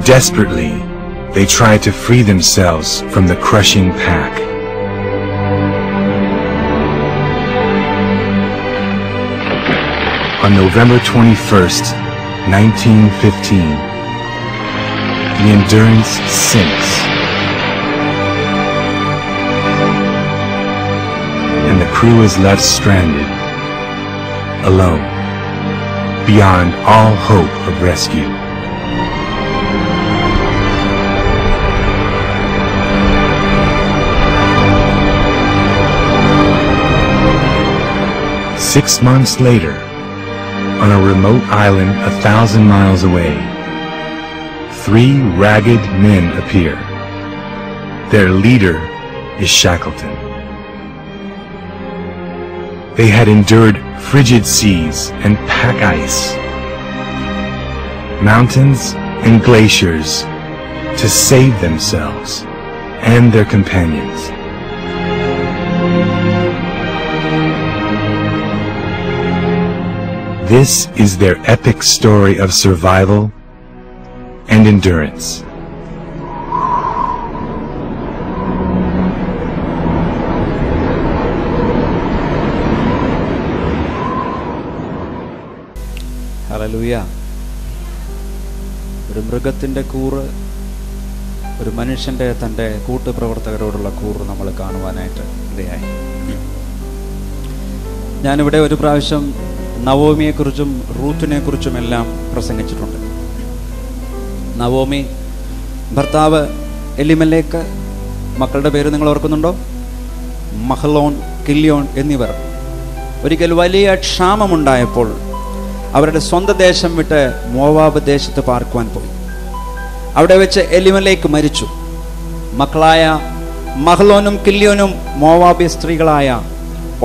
Desperately, they try to free themselves from the crushing pack. On November 21st, 1915, the Endurance sinks, and the crew is left stranded, alone, beyond all hope of rescue. Six months later, on a remote island 1,000 miles away, 3 ragged men appear. Their leader is Shackleton. They had endured frigid seas and pack ice, mountains and glaciers to save themselves and their companions. This is their epic story of survival and endurance. Hallelujah. ഒരു മൃഗത്തിൻ്റെ കൂറ്, ഒരു മനുഷ്യൻ്റെ തൻ്റെ കൂട്ടുപ്രവർത്തകരോടുള്ള കൂറ് നമ്മൾ കാണുവാനായിട്ട് ഇടയായി. ഞാനിവിടെ ഒരു പ്രാവശ്യം നവോമിയെക്കുറിച്ചും റൂത്തിനെക്കുറിച്ചും എല്ലാം പ്രസംഗിച്ചിട്ടുണ്ട്. നവോമി, ഭർത്താവ് എലിമേലേക്ക്, മക്കളുടെ പേര് നിങ്ങൾ ഓർക്കുന്നുണ്ടോ? മഹ്ലോൻ, കില്യോൻ എന്നിവർ ഒരിക്കൽ വലിയ ക്ഷാമമുണ്ടായപ്പോൾ അവരുടെ സ്വന്തം ദേശം വിട്ട് മോവാബ് ദേശത്ത് പാർക്കുവാൻ പോയി. അവിടെ വെച്ച് എലിമേലേക്ക് മരിച്ചു. മക്കളായ മഹ്ലോനും കില്യോനും മോവാബിയ സ്ത്രീകളായ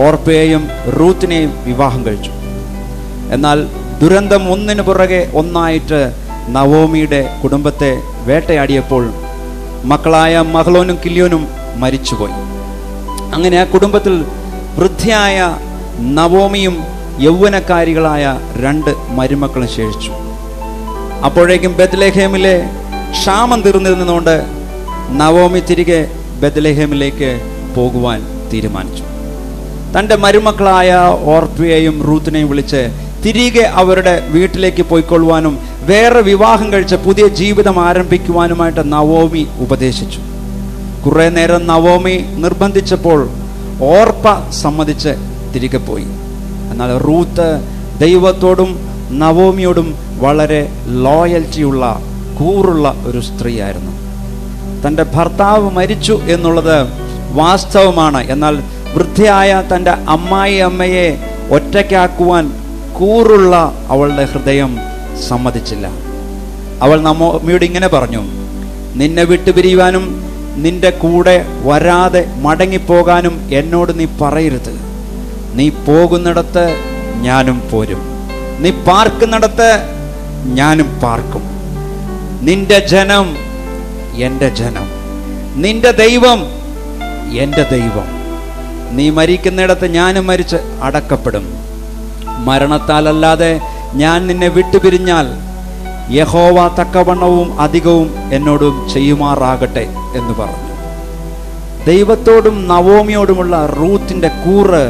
ഓർപ്പയെയും റൂത്തിനെയും വിവാഹം കഴിച്ചു. എന്നാൽ ദുരന്തം ഒന്നിനു പുറകെ ഒന്നായിട്ട് നവോമിയുടെ കുടുംബത്തെ വേട്ടയാടിയപ്പോൾ മക്കളായ മഹ്ലോനും കില്യോനും മരിച്ചുപോയി. അങ്ങനെ ആ കുടുംബത്തിൽ വൃദ്ധയായ നവോമിയും യൗവനക്കാരികളായ 2 മരുമക്കളും ശേഷിച്ചു. അപ്പോഴേക്കും ബെത്ലഹേമിലെ ക്ഷാമം തീർന്നിരുന്നതുകൊണ്ട് നവോമി തിരികെ ബെത്ലഹേമിലേക്ക് പോകുവാൻ തീരുമാനിച്ചു. തൻ്റെ മരുമക്കളായ ഓർപ്പയെയും റൂത്തിനെയും വിളിച്ച് തിരികെ അവരുടെ വീട്ടിലേക്ക് പോയിക്കൊള്ളുവാനും വേറെ വിവാഹം കഴിച്ച് പുതിയ ജീവിതം ആരംഭിക്കുവാനുമായിട്ട് നവോമി ഉപദേശിച്ചു. കുറെ നേരം നവോമി നിർബന്ധിച്ചപ്പോൾ ഓർപ്പ സമ്മതിച്ച് തിരികെ പോയി. എന്നാൽ റൂത്ത് ദൈവത്തോടും നവോമിയോടും വളരെ ലോയൽറ്റിയുള്ള, കൂറുള്ള ഒരു സ്ത്രീയായിരുന്നു. തൻ്റെ ഭർത്താവ് മരിച്ചു എന്നുള്ളത് വാസ്തവമാണ്. എന്നാൽ വൃദ്ധയായ തൻ്റെ അമ്മയെ ഒറ്റയ്ക്കാക്കുവാൻ കൂറുള്ള അവളുടെ ഹൃദയം സമ്മതിച്ചില്ല. അവൾ നവോമിയോട് ഇങ്ങനെ പറഞ്ഞു: നിന്നെ വിട്ടുപിരിയുവാനും നിന്റെ കൂടെ വരാതെ മടങ്ങിപ്പോകാനും എന്നോട് നീ പറയരുത്. നീ പോകുന്നിടത്ത് ഞാനും പോരും, നീ പാർക്കുന്നിടത്ത് ഞാനും പാർക്കും. നിന്റെ ജനം എൻ്റെ ജനം, നിന്റെ ദൈവം എൻ്റെ ദൈവം. നീ മരിക്കുന്നിടത്ത് ഞാനും മരിച്ച് അടക്കപ്പെടും. മരണത്താലല്ലാതെ ഞാൻ നിന്നെ വിട്ടുപിരിഞ്ഞാൽ യഹോവ തക്കവണ്ണവും അധികവും എന്നോടും ചെയ്യുമാറാകട്ടെ എന്ന് പറഞ്ഞു. ദൈവത്തോടും നവോമിയോടുമുള്ള റൂത്തിന്റെ കൂറ്,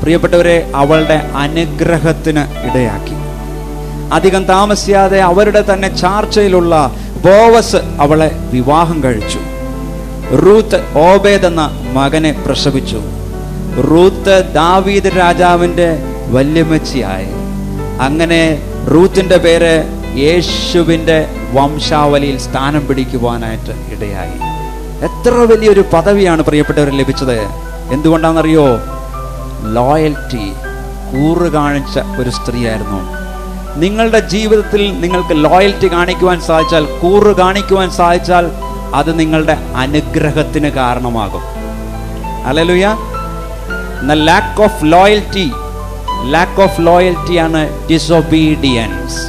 പ്രിയപ്പെട്ടവരെ, അവളുടെ അനുഗ്രഹത്തിന് ഇടയാക്കി. അധികം താമസിയാതെ അവരുടെ തന്നെ ചാർച്ചയിലുള്ള ബോവസ് അവളെ വിവാഹം കഴിച്ചു. റൂത്ത് ഓബേദ് എന്ന മകനെ പ്രസവിച്ചു. റൂത്ത് ദാവീദ് രാജാവിൻ്റെ വല്യമ്മച്ചിയായി. അങ്ങനെ റൂത്തിന്റെ പേര് യേശുവിൻ്റെ വംശാവലിയിൽ സ്ഥാനം പിടിക്കുവാനായിട്ട് ഇടയായി. എത്ര വലിയൊരു പദവിയാണ് പ്രിയപ്പെട്ടവർ ലഭിച്ചത്. എന്തുകൊണ്ടാണെന്നറിയോ? ലോയൽറ്റി, കൂറ് കാണിച്ച ഒരു സ്ത്രീയായിരുന്നു. നിങ്ങളുടെ ജീവിതത്തിൽ നിങ്ങൾക്ക് ലോയൽറ്റി കാണിക്കുവാൻ സാധിച്ചാൽ, കൂറ് കാണിക്കുവാൻ സാധിച്ചാൽ, അത് നിങ്ങളുടെ അനുഗ്രഹത്തിന് കാരണമാകും. ഹല്ലേലൂയ. ലാക്ക് ഓഫ് ലോയൽറ്റി ആണ് ഡിസൊബീഡിയൻസ്.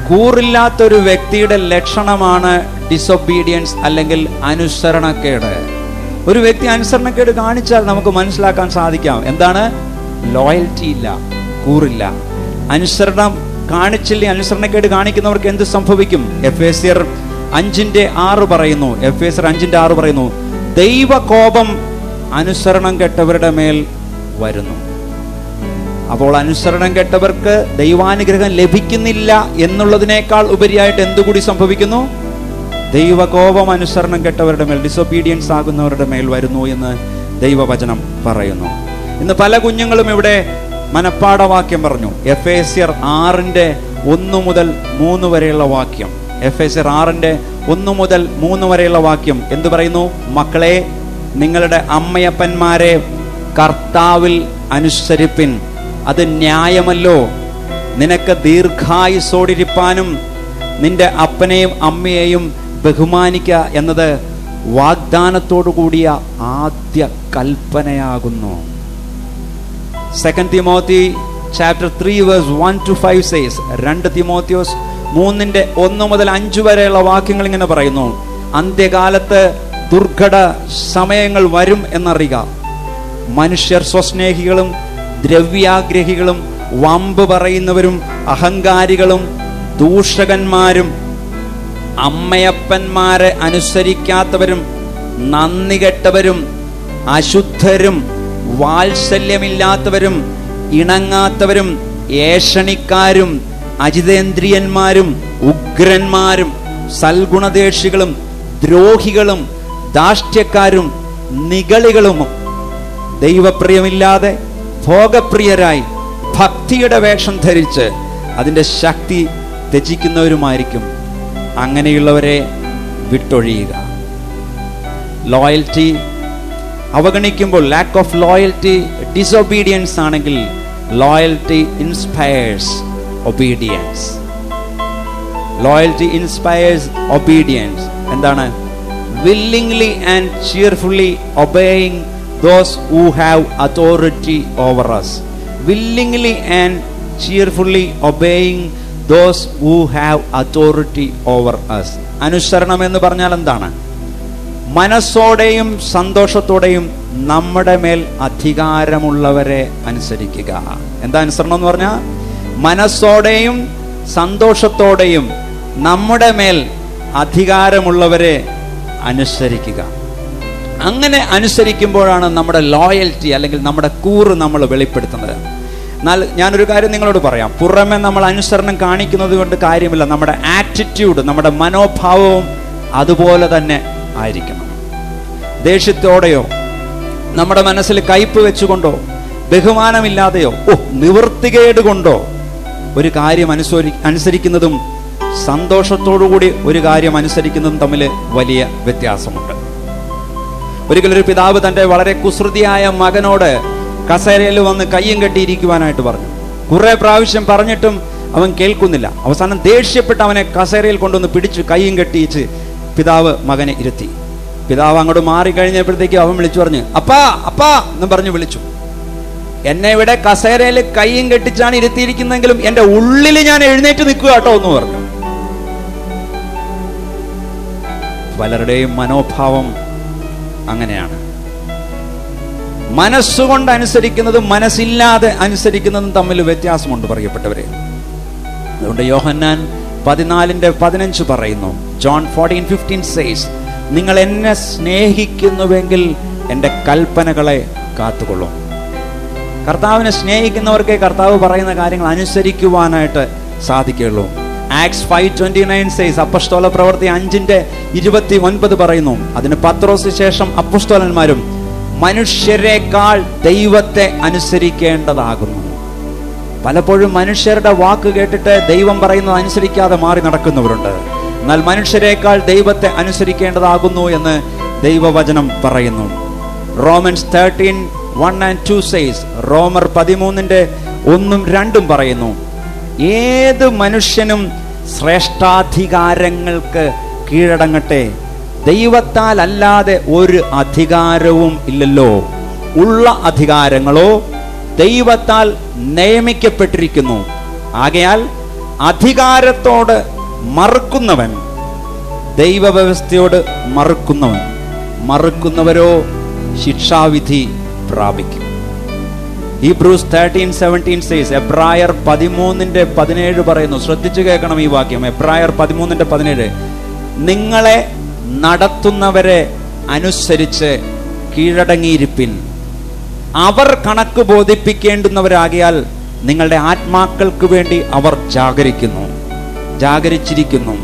കൂറില്ലാത്തൊരു വ്യക്തിയുടെ ലക്ഷണമാണ് ഡിസൊബീഡിയൻസ് അല്ലെങ്കിൽ അനുസരണക്കേട്. ഒരു വ്യക്തി അനുസരണക്കേട് കാണിച്ചാൽ നമുക്ക് മനസ്സിലാക്കാൻ സാധിക്കാം. എന്താണ്? ലോയൽറ്റി ഇല്ല, കൂറില്ല. അനുസരണം കാണിച്ചില്ല, അനുസരണക്കേട് കാണിക്കുന്നവർക്ക് എന്ത് സംഭവിക്കും? എഫേസ്യർ 5:6 പറയുന്നു, ദൈവകോപം അനുസരണം കെട്ടവരുടെ മേൽ വരുന്നു. അപ്പോൾ അനുസരണം കെട്ടവർക്ക് ദൈവാനുഗ്രഹം ലഭിക്കുന്നില്ല എന്നുള്ളതിനേക്കാൾ ഉപരിയായിട്ട് എന്തുകൂടി സംഭവിക്കുന്നു? ദൈവകോപം അനുസരണം കെട്ടവരുടെ മേൽ, ഡിസൊബീഡിയൻസ് ആകുന്നവരുടെ മേൽ വരുന്നു എന്ന് ദൈവവചനം പറയുന്നു. ഇന്ന് പല കുഞ്ഞുങ്ങളും ഇവിടെ മനപ്പാഠവാക്യം പറഞ്ഞു. എഫേസ്യർ 6:1 മുതൽ 3 വരെയുള്ള വാക്യം. എഫേസ്യർ 6:1 മുതൽ 3 വരെയുള്ള വാക്യം എന്തു പറയുന്നു? മക്കളെ, നിങ്ങളുടെ അമ്മയപ്പന്മാരെ കർത്താവിൽ അനുസരിപ്പിൻ, അത് ന്യായമല്ലോ. നിനക്ക് ദീർഘായുസോടിരിപ്പാനും നിന്റെ അപ്പനെയും അമ്മയെയും ബഹുമാനിക്കുക എന്നത് വാഗ്ദാനത്തോടു കൂടിയ ആദ്യ കൽപ്പനയാകുന്നു. 2 Timothy chapter 3 verse 1 to 5 says, 2 Timotheos 3:1 മുതൽ 5 വരെയുള്ള വാക്യങ്ങൾ ഇങ്ങനെ പറയുന്നു: അന്ത്യകാലത്ത് ദുർഘട സമയങ്ങൾ വരും എന്നറിയുക. മനുഷ്യർ സ്വസ്നേഹികളും ദ്രവ്യാഗ്രഹികളും വമ്പ് പറയുന്നവരും അഹങ്കാരികളും ദൂഷകന്മാരും അമ്മയപ്പന്മാരെ അനുസരിക്കാത്തവരും നന്ദി കെട്ടവരും അശുദ്ധരും വാത്സല്യമില്ലാത്തവരും ഇണങ്ങാത്തവരും ഏഷണിക്കാരും അജിതേന്ദ്രിയന്മാരും ഉഗ്രന്മാരും സൽഗുണദേഷികളും ദ്രോഹികളും ധാർഷ്ട്യക്കാരും നിഗളികളും ദൈവപ്രിയമില്ലാതെ ഭോഗപ്രിയരായി ഭക്തിയുടെ വേഷം ധരിച്ച് അതിൻ്റെ ശക്തി ത്യജിക്കുന്നവരുമായിരിക്കും. അങ്ങനെയുള്ളവരെ വിട്ടൊഴിയുക. ലോയൽറ്റി അവഗണിക്കുമ്പോൾ, ലാക്ക് ഓഫ് ലോയൽറ്റി ഡിസൊബീഡിയൻസ് ആണെങ്കിൽ, loyalty inspires obedience. Loyalty inspires obedience. എന്താണ്? Willingly and cheerfully obeying those who have authority over us. Willingly and cheerfully obeying those who have authority over us. അനുസരണം എന്ന് പറഞ്ഞാൽ എന്താണ്? മനസ്സോടെയും സന്തോഷത്തോടെയും നമ്മുടെ മേൽ അധികാരമുള്ളവരെ അനുസരിക്കുക. എന്താ അനുസരണം എന്ന് പറഞ്ഞാൽ? മനസ്സോടെയും സന്തോഷത്തോടെയും നമ്മുടെ മേൽ അധികാരമുള്ളവരെ അനുസരിക്കുക. അങ്ങനെ അനുസരിക്കുമ്പോഴാണ് നമ്മുടെ ലോയൽറ്റി അല്ലെങ്കിൽ നമ്മുടെ കൂറ് നമ്മൾ വെളിപ്പെടുത്തുന്നത്. എന്നാൽ ഞാനൊരു കാര്യം നിങ്ങളോട് പറയാം. പുറമെ നമ്മൾ അനുസരണം കാണിക്കുന്നത് കൊണ്ട് കാര്യമില്ല. നമ്മുടെ ആറ്റിറ്റ്യൂഡ്, നമ്മുടെ മനോഭാവവും അതുപോലെ തന്നെ ആയിരിക്കണം. ദേഷ്യത്തോടെയോ നമ്മുടെ മനസ്സിൽ കയ്പ് വെച്ചുകൊണ്ടോ ബഹുമാനമില്ലാതെയോ നിവൃത്തികേട് കൊണ്ടോ ഒരു കാര്യം അനുസരിക്കുന്നതും സന്തോഷത്തോടുകൂടി ഒരു കാര്യം അനുസരിക്കുന്നതും തമ്മിൽ വലിയ വ്യത്യാസമുണ്ട്. ഒരിക്കലൊരു പിതാവ് തൻ്റെ വളരെ കുസൃതിയായ മകനോട് കസേരയിൽ വന്ന് കയ്യും കെട്ടിയിരിക്കുവാനായിട്ട് പറഞ്ഞു. കുറെ പ്രാവശ്യം പറഞ്ഞിട്ടും അവൻ കേൾക്കുന്നില്ല. അവസാനം ദേഷ്യപ്പെട്ട് അവനെ കസേരയിൽ കൊണ്ടുവന്ന് പിടിച്ചു കയ്യും കെട്ടിയിച്ച് പിതാവ് മകനെ ഇരുത്തി. പിതാവ് അങ്ങോട്ട് മാറിക്കഴിഞ്ഞപ്പോഴത്തേക്ക് അവൻ വിളിച്ചു പറഞ്ഞു, അപ്പാ അപ്പാ എന്ന് പറഞ്ഞു വിളിച്ചു. എന്നെ ഇവിടെ കസേരയിൽ കയ്യും കെട്ടിച്ചാണ് ഇരുത്തിയിരിക്കുന്നെങ്കിലും എൻ്റെ ഉള്ളിൽ ഞാൻ എഴുന്നേറ്റ് നിൽക്കുക കേട്ടോ എന്ന് പറഞ്ഞു. പലരുടെയും മനോഭാവം അങ്ങനെയാണ്. മനസ്സുകൊണ്ട് അനുസരിക്കുന്നതും മനസ്സില്ലാതെ അനുസരിക്കുന്നതും തമ്മിൽ വ്യത്യാസമുണ്ട് പറയപ്പെട്ടവരെ. അതുകൊണ്ട് യോഹന്നാൻ 14:15 പറയുന്നു, John 14:15 says, നിങ്ങൾ എന്നെ സ്നേഹിക്കുന്നുവെങ്കിൽ എൻ്റെ കൽപ്പനകളെ കാത്തുകൊള്ളും. കർത്താവിനെ സ്നേഹിക്കുന്നവർക്കേ കർത്താവ് പറയുന്ന കാര്യങ്ങൾ അനുസരിക്കുവാനായിട്ട് സാധിക്കുള്ളൂ. ആക്ട്സ് 5:29 says, അപ്പസ്തോല പ്രവൃത്തി 5:29 പറയുന്നു, അതിന് പത്രോസിന് ശേഷം അപ്പസ്തോലന്മാരും മനുഷ്യരെക്കാൾ ദൈവത്തെ അനുസരിക്കേണ്ടതാകുന്നു. പലപ്പോഴും മനുഷ്യരുടെ വാക്ക് കേട്ടിട്ട് ദൈവം പറയുന്നത് അനുസരിക്കാതെ മാറി നടക്കുന്നവരുണ്ട്. എന്നാൽ മനുഷ്യരെക്കാൾ ദൈവത്തെ അനുസരിക്കേണ്ടതാകുന്നു എന്ന് ദൈവവചനം പറയുന്നു. റോമൻസ് 13:1-2 says, റോമർ 13:1-2 പറയുന്നു, ഏത് മനുഷ്യനും ശ്രേഷ്ഠാധികാരങ്ങൾക്ക് കീഴടങ്ങട്ടെ, ദൈവത്താൽ അല്ലാതെ ഒരു അധികാരവും ഇല്ലല്ലോ. ഉള്ള അധികാരങ്ങളോ ദൈവത്താൽ നിയമിക്കപ്പെട്ടിരിക്കുന്നു. ആകയാൽ അധികാരത്തോട് മറുക്കുന്നവൻ ദൈവവ്യവസ്ഥയോട് മറുക്കുന്നവരോ ശിക്ഷാവിധി പ്രാപിക്കും. ഹീബ്രൂസ് 13:17 says, എബ്രായർ 13:17 പറയുന്നു. ശ്രദ്ധിച്ചു കേൾക്കണം ഈ വാക്യം. എബ്രായർ 13:17, നിങ്ങളെ നടത്തുന്നവരെ അനുസരിച്ച് കീഴടങ്ങിയിരിപ്പിൻ, അവർ കണക്ക് ബോധിപ്പിക്കേണ്ടുന്നവരാകിയാൽ നിങ്ങളുടെ ആത്മാക്കൾക്ക് വേണ്ടി അവർ ജാഗരിച്ചിരിക്കുന്നു.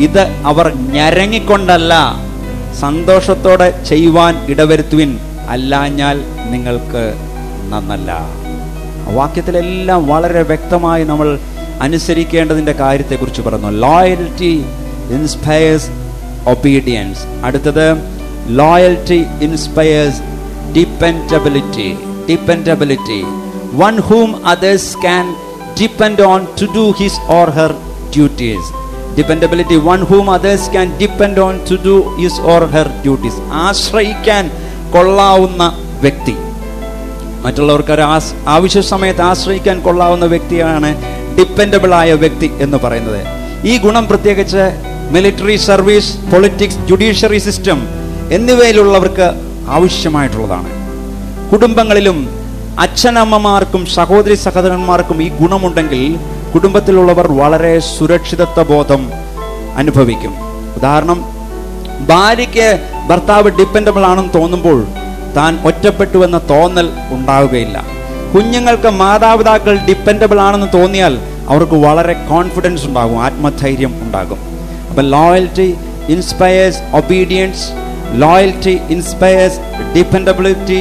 ഇത് അവർ ഞരങ്ങിക്കൊണ്ടല്ല, സന്തോഷത്തോടെ ചെയ്യുവാൻ ഇടവരുത്തുവിൻ, അല്ലാഞ്ഞാൽ നിങ്ങൾക്ക് നന്നല്ല. വാക്യത്തിലെല്ലാം വളരെ വ്യക്തമായി നമ്മൾ അനുസരിക്കേണ്ടതിൻ്റെ കാര്യത്തെക്കുറിച്ച് പറഞ്ഞു. Loyalty inspires obedience. അടുത്തത് loyalty inspires dependability. Dependability, one whom others can depend on to do his or her duties. Dependability, one whom others can depend on to do his or her duties. ആശ്രയിക്കാൻ കൊള്ളാവുന്ന വ്യക്തി, മറ്റുള്ളവർക്ക് ആവശ്യ സമയത്ത് ആശ്രയിക്കാൻ കൊള്ളാവുന്ന വ്യക്തിയാണ് ഡിപ്പെൻഡബിൾ ആയ വ്യക്തി എന്ന് പറയുന്നത്. ഈ ഗുണം പ്രത്യേകിച്ച് military service, politics, judiciary system എന്നിവയിലുള്ളവർക്ക് ആവശ്യമായിട്ടുള്ളതാണ്. കുടുംബങ്ങളിലും അച്ഛനമ്മമാർക്കും സഹോദരി സഹോദരന്മാർക്കും ഈ ഗുണമുണ്ടെങ്കിൽ കുടുംബത്തിലുള്ളവർ വളരെ സുരക്ഷിതത്വ ബോധം അനുഭവിക്കും. ഉദാഹരണം, ഭാര്യയ്ക്ക് ഭർത്താവ് ഡിപ്പെൻഡബിൾ ആണെന്ന് തോന്നുമ്പോൾ താൻ ഒറ്റപ്പെട്ടുവെന്ന തോന്നൽ ഉണ്ടാവുകയില്ല. കുഞ്ഞുങ്ങൾക്ക് മാതാപിതാക്കൾ ഡിപ്പെൻഡബിൾ ആണെന്ന് തോന്നിയാൽ അവർക്ക് വളരെ കോൺഫിഡൻസ് ഉണ്ടാകും, ആത്മധൈര്യം ഉണ്ടാകും. അപ്പം loyalty inspires obedience, loyalty inspires dependability,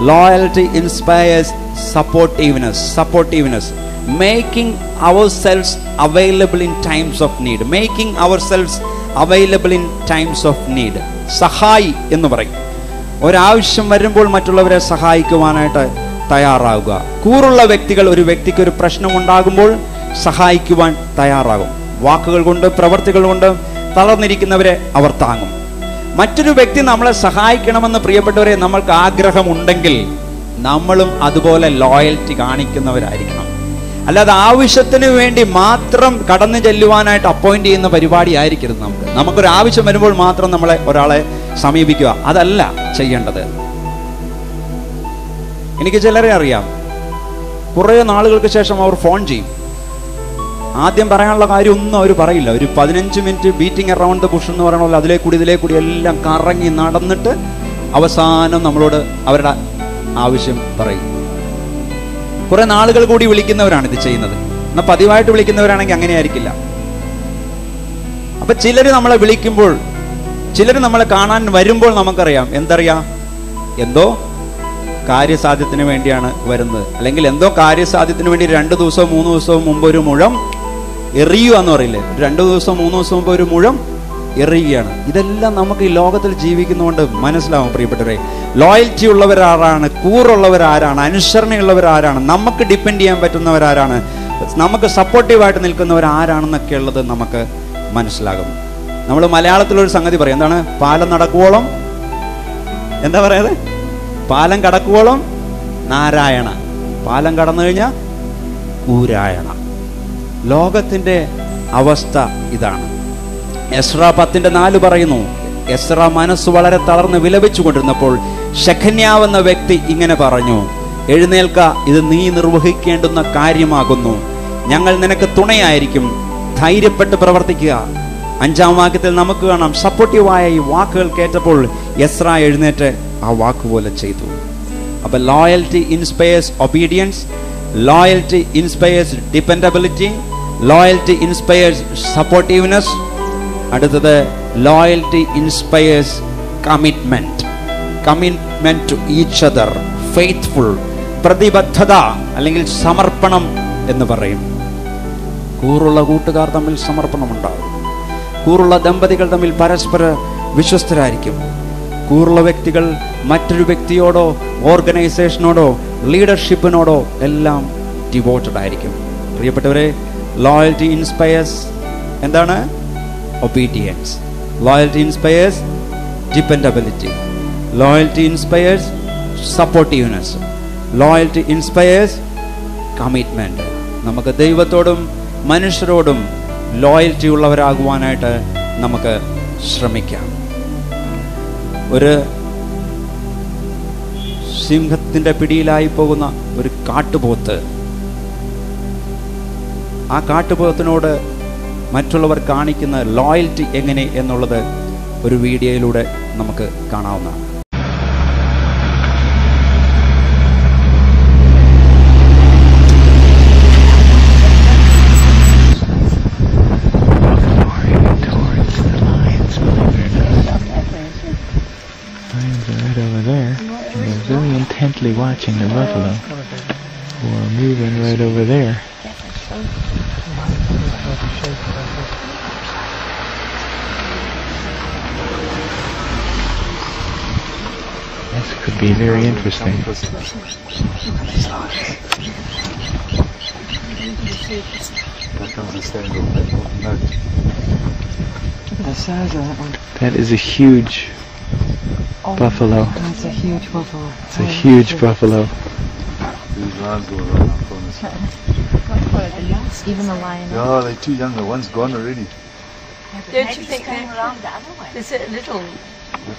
loyalty inspires supportiveness. Making ourselves available in times of need. Making ourselves available in times of need. സഹായി എന്ന് പറയും. ഒരാവശ്യം വരുമ്പോൾ മറ്റുള്ളവരെ സഹായിക്കുവാനായിട്ട് തയ്യാറാവുക. കൂറുള്ള വ്യക്തികൾ ഒരു വ്യക്തിക്ക് ഒരു പ്രശ്നം ഉണ്ടാകുമ്പോൾ സഹായിക്കുവാൻ തയ്യാറാകും. വാക്കുകൾ കൊണ്ട്, പ്രവൃത്തികൾ കൊണ്ട് തളർന്നിരിക്കുന്നവരെ അവർ താങ്ങും. മറ്റൊരു വ്യക്തി നമ്മളെ സഹായിക്കണമെന്ന് പ്രിയപ്പെട്ടവരെ നമ്മൾക്ക് ആഗ്രഹമുണ്ടെങ്കിൽ നമ്മളും അതുപോലെ ലോയൽറ്റി കാണിക്കുന്നവരായിരിക്കണം. അല്ലാതെ ആവശ്യത്തിന് വേണ്ടി മാത്രം കടന്നു ചെല്ലുവാനായിട്ട് അപ്പോയിന്റ് ചെയ്യുന്ന പരിപാടി ആയിരിക്കരുത്. നമുക്കൊരു ആവശ്യം വരുമ്പോൾ മാത്രം നമ്മളെ ഒരാളെ സമീപിക്കുക, അതല്ല ചെയ്യേണ്ടത്. എനിക്ക് ചിലരെ അറിയാം, കുറേ നാളുകൾക്ക് ശേഷം അവർ ഫോൺ ചെയ്യും. ആദ്യം പറയാനുള്ള കാര്യം ഒന്നും അവർ പറയില്ല. ഒരു 15 minute beating around the Bush എന്ന് പറയണല്ലോ, ഇതിലേ കൂടി എല്ലാം കറങ്ങി നടന്നിട്ട് അവസാനം നമ്മളോട് അവരുടെ ആവശ്യം പറയും. കുറെ നാളുകൾ കൂടി വിളിക്കുന്നവരാണ് ഇത് ചെയ്യുന്നത്. എന്നാൽ പതിവായിട്ട് വിളിക്കുന്നവരാണെങ്കിൽ അങ്ങനെ ആയിരിക്കില്ല. അപ്പൊ ചിലർ നമ്മളെ വിളിക്കുമ്പോൾ, ചിലർ നമ്മളെ കാണാൻ വരുമ്പോൾ നമുക്കറിയാം, എന്തോ കാര്യസാധ്യത്തിന് വേണ്ടിയാണ് വരുന്നത്. അല്ലെങ്കിൽ എന്തോ കാര്യസാധ്യത്തിന് വേണ്ടി 2 ദിവസവും 3 ദിവസവും മുമ്പ് ഒരു മുഴം എറിയുക എന്ന് പറയില്ലേ, 2 ദിവസം 3 ദിവസം മുമ്പ് ഒരു മുഴം എറിയുകയാണ്. ഇതെല്ലാം നമുക്ക് ഈ ലോകത്തിൽ ജീവിക്കുന്നതുകൊണ്ട് മനസ്സിലാവും പ്രിയപ്പെട്ടവരെ. ലോയൽറ്റി ഉള്ളവരാരാണ്, കൂറുള്ളവരാരാണ്, അനുസരണയുള്ളവരാരാണ്, നമുക്ക് ഡിപ്പെൻഡ് ചെയ്യാൻ പറ്റുന്നവരാരാണ്, നമുക്ക് സപ്പോർട്ടീവായിട്ട് നിൽക്കുന്നവരാരാണെന്നൊക്കെ ഉള്ളത് നമുക്ക് മനസ്സിലാകും. നമ്മൾ മലയാളത്തിലൊരു സംഗതി പറയും, എന്താണ്? പാലം നടക്കുവോളം, എന്താ പറയാതെ, പാലം കടക്കുവോളം നാരായണ, പാലം കടന്നു കഴിഞ്ഞാൽ ഊരായണ. ലോകത്തിന്റെ അവസ്ഥ ഇതാണ്. എസ്രാ 10:4 പറയുന്നു, എസ്രാ മനസ്സ് വളരെ തളർന്ന് വിലപിച്ചു കൊണ്ടിരുന്നപ്പോൾ ശെഖന്യാവെന്ന വ്യക്തി ഇങ്ങനെ പറഞ്ഞു, എഴുന്നേൽക്ക, ഇത് നീ നിർവഹിക്കേണ്ടുന്ന കാര്യമാകുന്നു, ഞങ്ങൾ നിനക്ക് തുണയായിരിക്കും, ധൈര്യപ്പെട്ട് പ്രവർത്തിക്കുക. 5-ാം വാക്യത്തിൽ നമുക്ക് കാണാം, സപ്പോർട്ടീവായ ഈ വാക്കുകൾ കേട്ടപ്പോൾ എസ്രാ എഴുന്നേറ്റ് ആ വാക്കുപോലെ ചെയ്തു. അപ്പൊ loyalty inspires obedience, loyalty inspires dependability, loyalty inspires supportiveness. അടുത്തത് loyalty inspires commitment to each other, faithful, പ്രതിബദ്ധത അല്ലെങ്കിൽ സമർപ്പണം എന്ന് പറയും. കൂറുള്ള കൂട്ടുകാർ തമ്മിൽ സമർപ്പണമുണ്ടാകും. കൂറുള്ള ദമ്പതികൾ തമ്മിൽ പരസ്പര വിശ്വസ്തരായിരിക്കും. കൂറുള്ള വ്യക്തികൾ മറ്റൊരു വ്യക്തിയോടോ ഓർഗനൈസേഷനോടോ ലീഡർഷിപ്പിനോടോ എല്ലാം ഡിവോട്ടഡ് ആയിരിക്കും. പ്രിയപ്പെട്ടവരെ, ലോയൽറ്റി ഇൻസ്പയർസ് എന്താണ്? Obedience. Loyalty inspires dependability. Loyalty inspires supportiveness. Loyalty inspires commitment. നമുക്ക് ദൈവത്തോടും മനുഷ്യരോടും ലോയൽറ്റി ഉള്ളവരാകുവാനായിട്ട് നമുക്ക് ശ്രമിക്കാം. ഒരു സിംഹത്തിന്റെ പിടിയിലായി പോകുന്ന ഒരു കാട്ടുപോത്ത്, ആ കാട്ടുപോത്തിനോട് മറ്റുള്ളവർ കാണിക്കുന്ന ലോയൽറ്റി എങ്ങനെ എന്നുള്ളത് ഒരു വീഡിയോയിലൂടെ നമുക്ക് കാണാവുന്നതാണ്. Lions are right over there, and they're very intent intensely watching the buffalo, who are moving right over there. This could be very interesting. That is a huge buffalo. That's a huge buffalo. It's a huge buffalo. Even the lion. Yeah, they're too young. The one's gone already. Don't you think there's a little?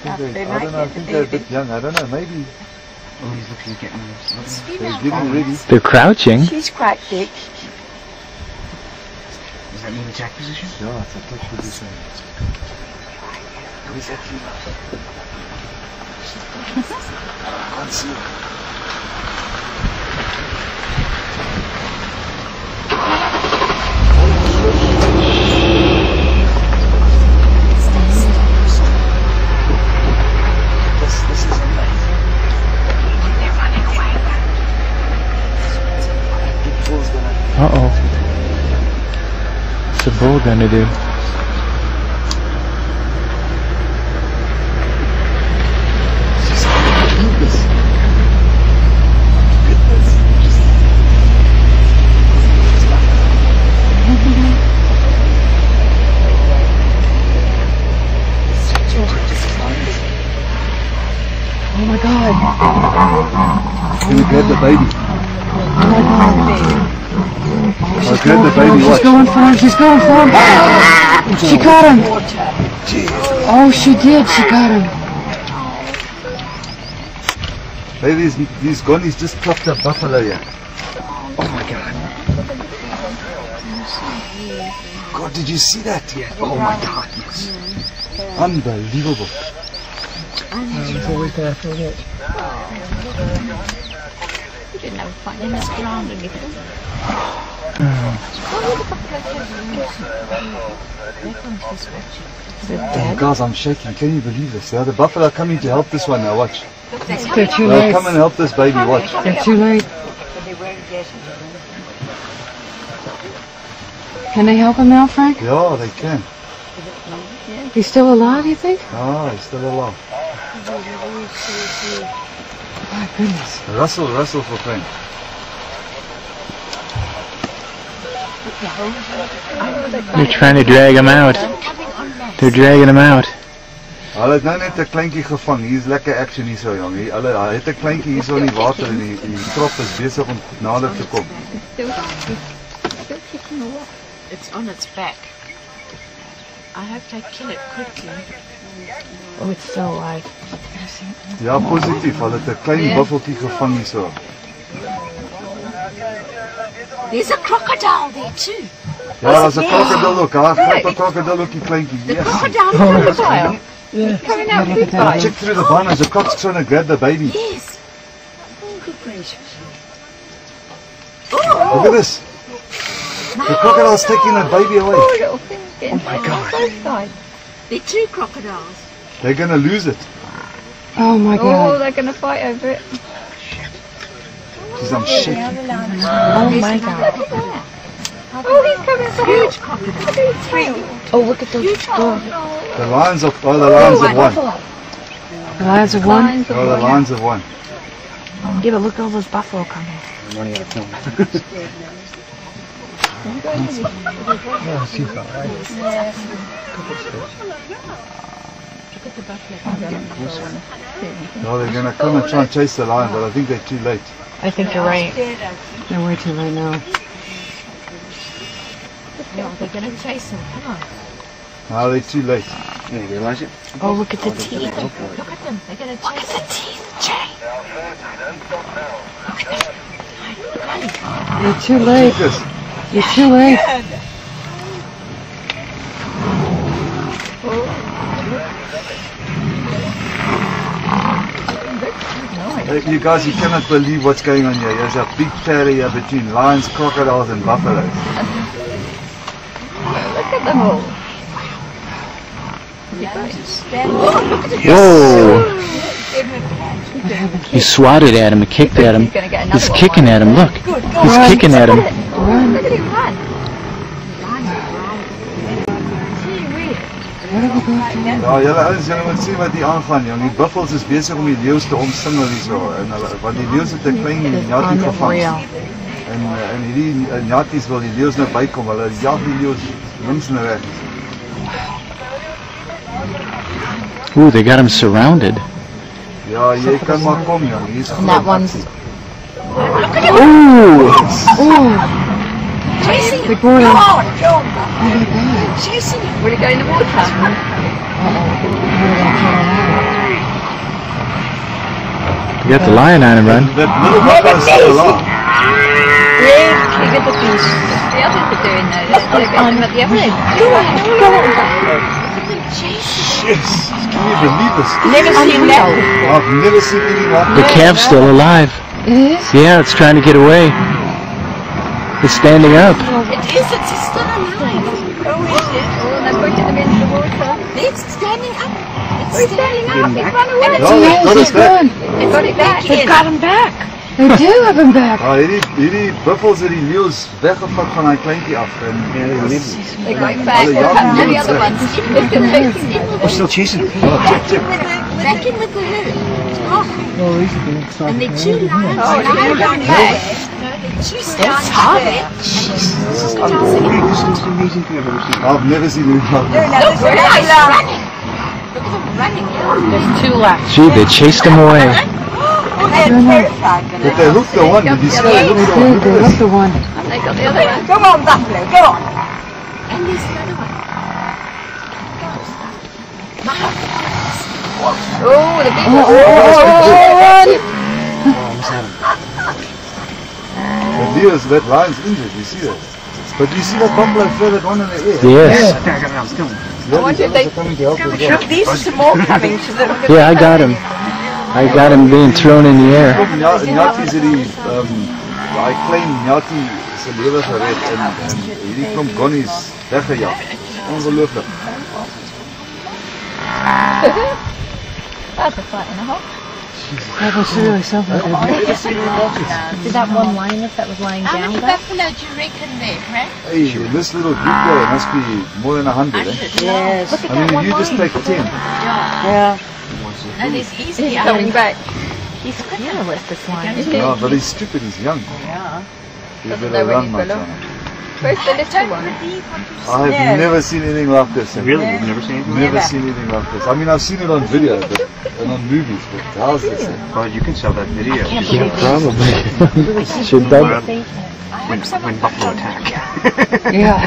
I don't know. I think they're a bit young. I don't know. Maybe. They're getting ready. They're crouching. She's quite big. Does that mean attack position? Yeah, it's a attack position. Who is that female? I can't see it. This is amazing. They're running away. Big bull's gonna... Uh-oh. What's the bull gonna do? Oh my God. Can you grab the baby? Oh my God. I'll grab the baby. She's Watch. going for him. She's going for him. She got him. Oh, she did. She got him. Hey, he's gone. He's just clocked a buffalo here. Oh my God. God, did you see that? Yeah. Oh my God. Yes. Unbelievable. You didn't have a fight in this ground or anything. Oh, guys, I'm shaking. Can you believe this? The buffalo are coming to help this one now. Watch. They're too They'll late. come and help this baby. Watch. They're too late. Can they help him now, Frank? Yeah, they can. He's still alive, you think? Oh, he's still alive. My goodness. Russell for Frank. They're trying to drag him out. They're dragging him out. Hulle het nou net 'n kleintjie gevang. Hier's lekker action hier so, jong. Hulle het 'n kleintjie hier so in die water en die trop is besig om nader te kom. It's on its back. I hope they kill it quickly. Oh, it's still alive. Ja, positief. Hulle het 'n klein buffeltjie gevang hier so. There's a crocodile there too. Ja, daar's 'n krokodil ook. Daar gryp 'n krokodil ook die kleintjie. Yes. Crocodile, crocodile. Coming out big guy. Check through the banners. The croc's trying to grab the baby. Yes. Oh, good gracious. Look at this. The crocodile's taking that baby away. Oh, little thing again. Oh my God. Both sides. They're two crocodiles. They're gonna lose it. Oh my Oh, God. they're going to fight over it. Jeez, I'm shaking. Oh my God. Oh, he's coming for huge crocodile. Three. Oh, look at those. Huge crocodile. The lions have won. The lions have won. Lions of Oh, the lions have won. Yeah, but look at all those buffalo coming. Running out of film. No, they're gonna come and try and chase the lion, but I think they're too late. I think you're right. They're way too late now. No, they're going to chase him. Come on. No, they're too late. You realize it? Oh, look at the teeth. Look at them. They're going to chase him. Teeth, Jay. You're too late. Check this. You're too late. You guys, you cannot believe what's going on here. There's a big battle here between lions, crocodiles, and buffaloes. Look at them all. Whoa! He swatted at him, he kicked at him. He's kicking at him, look. He's kicking at him. Look at him run. Ja, julle ouens, julle moet sien wat hier aangaan, jong. Die buffels is besig om die leeu's te omsingel hierso, en hulle, want die leeu's het 'n klein njattie gevang. En hierdie njatties wil die leeu's nou bykom, hulle jag die leeu's links en regs. Ooh, they got him surrounded. Ja, jy kan maar kom, jong. Hier's And that one's... Ooh! Chasing Big him. boy. Go on, John. Oh my God. Chasing him. Will he go in the water? You got the lion on him, run. That little buffalo is still alive. Yes, look at the fish. The others are doing that. They're going at the other end. Go on, go on. Yes, can you believe this? Never seen that. I've never seen anything like The that. calf's still alive. It is? Yeah, it's trying to get away. It's standing up. It is, it's still alive. Oh, is it? Oh, they're putting them into the water. It's standing up. It's standing up. It's run away. Ja, they've got us back. They've got it back. They've got him back. They do have him back. Ja, hierdie buffels het die leeu's weggevat van hy kleintjie af. En They're going back. Alle jag And die the leeu's other weg. ones. They're still chasing him. We're still chasing him. Ja, check. Back in with the herd. Oh. Oh, he's been excited. And they're two lions. Oh, they're going back. She's hard. This is the most amazing thing I've ever seen. I've never seen anything like that. Look, they're running. Look at them running. There's two left. Gee, they chased him away. Oh, they're terrified. But they hooked the one, did you see? They hooked the one. They left the one. And they got the other one. Come on, Buffalo, go on. And there's the other one. Oh, the big one. The leeu's, that lion's injured, you see that? But you see that buffalo throw that one in the air? Yes. I got it now, still. Yeah, wonder if these they- are coming to help as well. These are some more coming to them. Yeah, I got him. I got him being thrown in the air. Njatties het die, daai klein njattie se lewe gered en hierdie klomp gonnies weggejag. Ongelooflik. That's a fight and a half. That was really something. Did that one lioness that was lying down? How many buffalo do you reckon there, Brad? Hey, this little group there must be more than 100, eh? Yes. Look at I that mean, one you just lion. take 10. Yeah. No, there's easily coming back. He's fearless, this lion. No, but he's stupid, he's young. Yeah. You Doesn't better know when run, he's my below. son. Where's the little one? I've never seen anything like this. Really? You've never seen anything? Never seen anything like this. I mean, I've seen it on video and on movies, but how's this thing? Well, you can sell that video. Yeah, probably. Should that? When buffalo attack. Yeah.